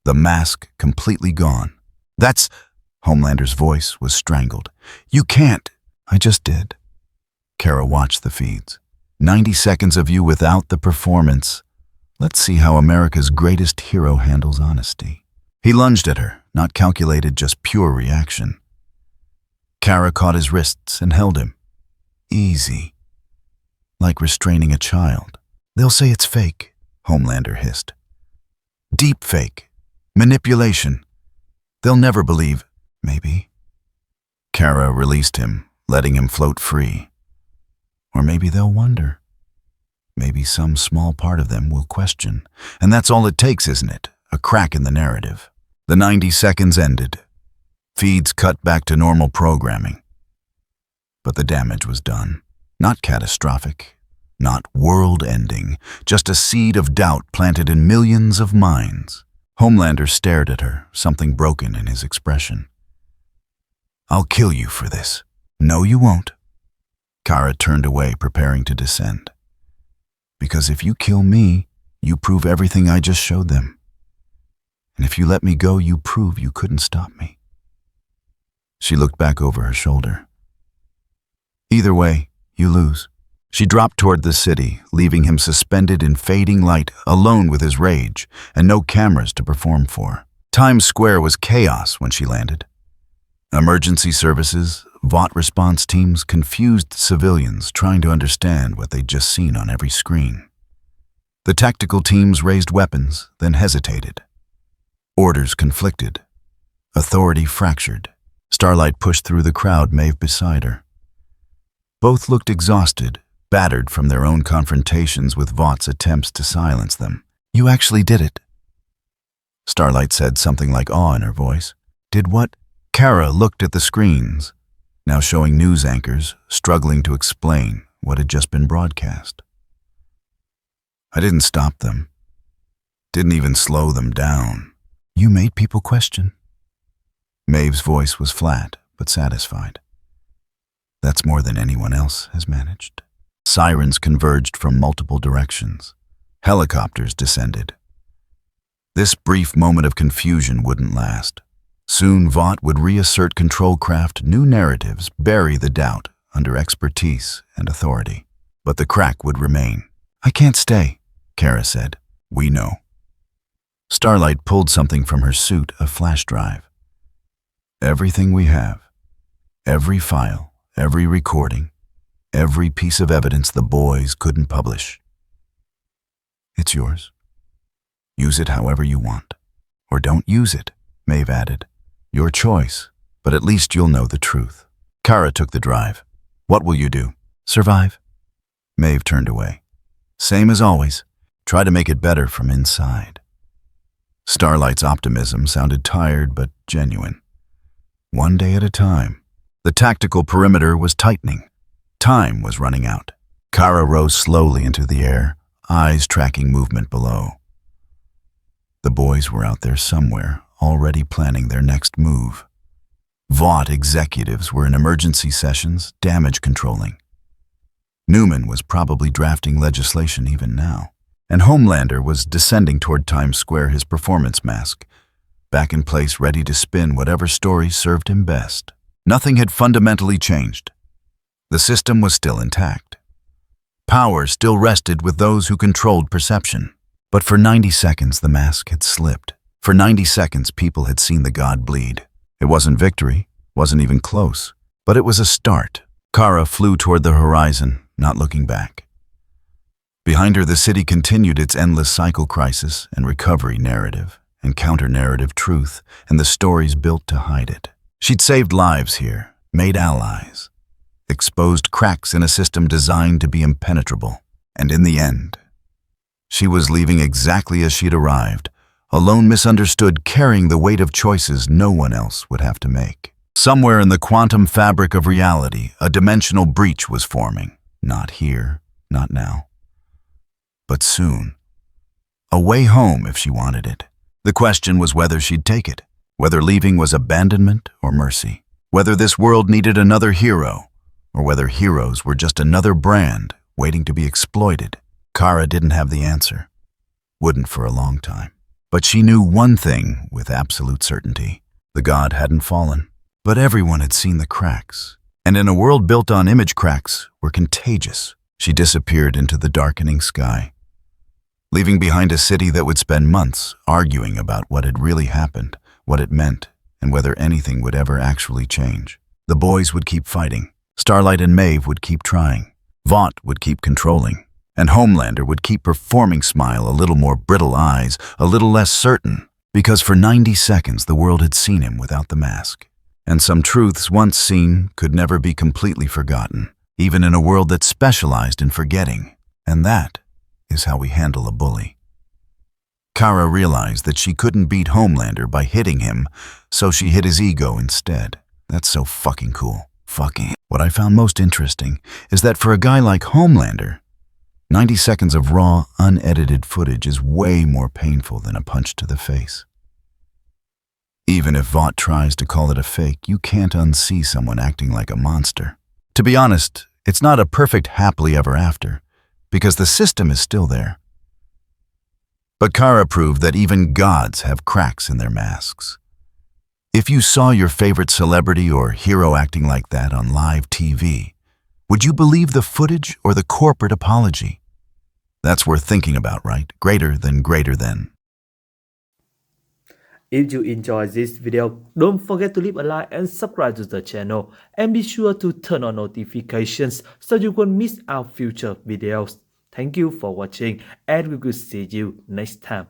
The mask completely gone. "That's..." Homelander's voice was strangled. "You can't." "I just did." Kara watched the feeds. 90 seconds of you without the performance. Let's see how America's greatest hero handles honesty. He lunged at her, not calculated, just pure reaction. Kara caught his wrists and held him. Easy. Like restraining a child. "They'll say it's fake," Homelander hissed. "Deep fake. Manipulation. They'll never believe." "Maybe." Kara released him, letting him float free. Or maybe they'll wonder. Maybe some small part of them will question. And that's all it takes, isn't it? A crack in the narrative. The 90 seconds ended. Feeds cut back to normal programming. But the damage was done. Not catastrophic. Not world-ending. Just a seed of doubt planted in millions of minds. Homelander stared at her, something broken in his expression. "I'll kill you for this." "No, you won't." Kara turned away, preparing to descend. "Because if you kill me, you prove everything I just showed them. And if you let me go, you prove you couldn't stop me." She looked back over her shoulder. "Either way, you lose." She dropped toward the city, leaving him suspended in fading light, alone with his rage, and no cameras to perform for. Times Square was chaos when she landed. Emergency services, Vought response teams, confused civilians trying to understand what they'd just seen on every screen. The tactical teams raised weapons, then hesitated. Orders conflicted. Authority fractured. Starlight pushed through the crowd, Maeve beside her. Both looked exhausted, battered from their own confrontations with Vaught's attempts to silence them. "You actually did it." Starlight said, something like awe in her voice. "Did what?" Kara looked at the screens, now showing news anchors struggling to explain what had just been broadcast. "I didn't stop them. Didn't even slow them down." "You made people question." Maeve's voice was flat, but satisfied. "That's more than anyone else has managed." Sirens converged from multiple directions. Helicopters descended. This brief moment of confusion wouldn't last. Soon Vought would reassert control, craft new narratives, bury the doubt under expertise and authority. But the crack would remain. "I can't stay," Kara said. "We know." Starlight pulled something from her suit, a flash drive. "Everything we have, every file, every recording, every piece of evidence the boys couldn't publish. It's yours. Use it however you want. Or don't use it," Maeve added. "Your choice, but at least you'll know the truth." Kara took the drive. "What will you do?" "Survive." Maeve turned away. "Same as always. Try to make it better from inside." Starlight's optimism sounded tired but genuine. One day at a time. The tactical perimeter was tightening. Time was running out. Kara rose slowly into the air, eyes tracking movement below. The boys were out there somewhere, already planning their next move. Vought executives were in emergency sessions, damage controlling. Newman was probably drafting legislation even now. And Homelander was descending toward Times Square, his performance mask, back in place ready to spin whatever story served him best. Nothing had fundamentally changed. The system was still intact. Power still rested with those who controlled perception. But for 90 seconds, the mask had slipped. For 90 seconds, people had seen the god bleed. It wasn't victory, wasn't even close, but it was a start. Kara flew toward the horizon, not looking back. Behind her, the city continued its endless cycle crisis and recovery narrative and counter-narrative truth and the stories built to hide it. She'd saved lives here, made allies, exposed cracks in a system designed to be impenetrable. And in the end, she was leaving exactly as she'd arrived, alone, misunderstood, carrying the weight of choices no one else would have to make. Somewhere in the quantum fabric of reality, a dimensional breach was forming. Not here, not now. But soon. A way home if she wanted it. The question was whether she'd take it, whether leaving was abandonment or mercy, whether this world needed another hero, or whether heroes were just another brand waiting to be exploited. Kara didn't have the answer. Wouldn't for a long time. But she knew one thing with absolute certainty. The god hadn't fallen. But everyone had seen the cracks. And in a world built on image, cracks were contagious. She disappeared into the darkening sky, leaving behind a city that would spend months arguing about what had really happened, what it meant, and whether anything would ever actually change. The boys would keep fighting. Starlight and Maeve would keep trying. Vought would keep controlling. And Homelander would keep performing, smile, a little more brittle eyes, a little less certain, because for 90 seconds the world had seen him without the mask. And some truths once seen could never be completely forgotten, even in a world that specialized in forgetting. And that is how we handle a bully. Kara realized that she couldn't beat Homelander by hitting him, so she hit his ego instead. That's so fucking cool. Fucking. What I found most interesting is that for a guy like Homelander, 90 seconds of raw, unedited footage is way more painful than a punch to the face. Even if Vought tries to call it a fake, you can't unsee someone acting like a monster. To be honest, it's not a perfect happily ever after, because the system is still there. But Kara proved that even gods have cracks in their masks. If you saw your favorite celebrity or hero acting like that on live TV, would you believe the footage or the corporate apology? That's worth thinking about, right? Greater than. If you enjoyed this video, don't forget to leave a like and subscribe to the channel, and be sure to turn on notifications so you won't miss our future videos. Thank you for watching, and we will see you next time.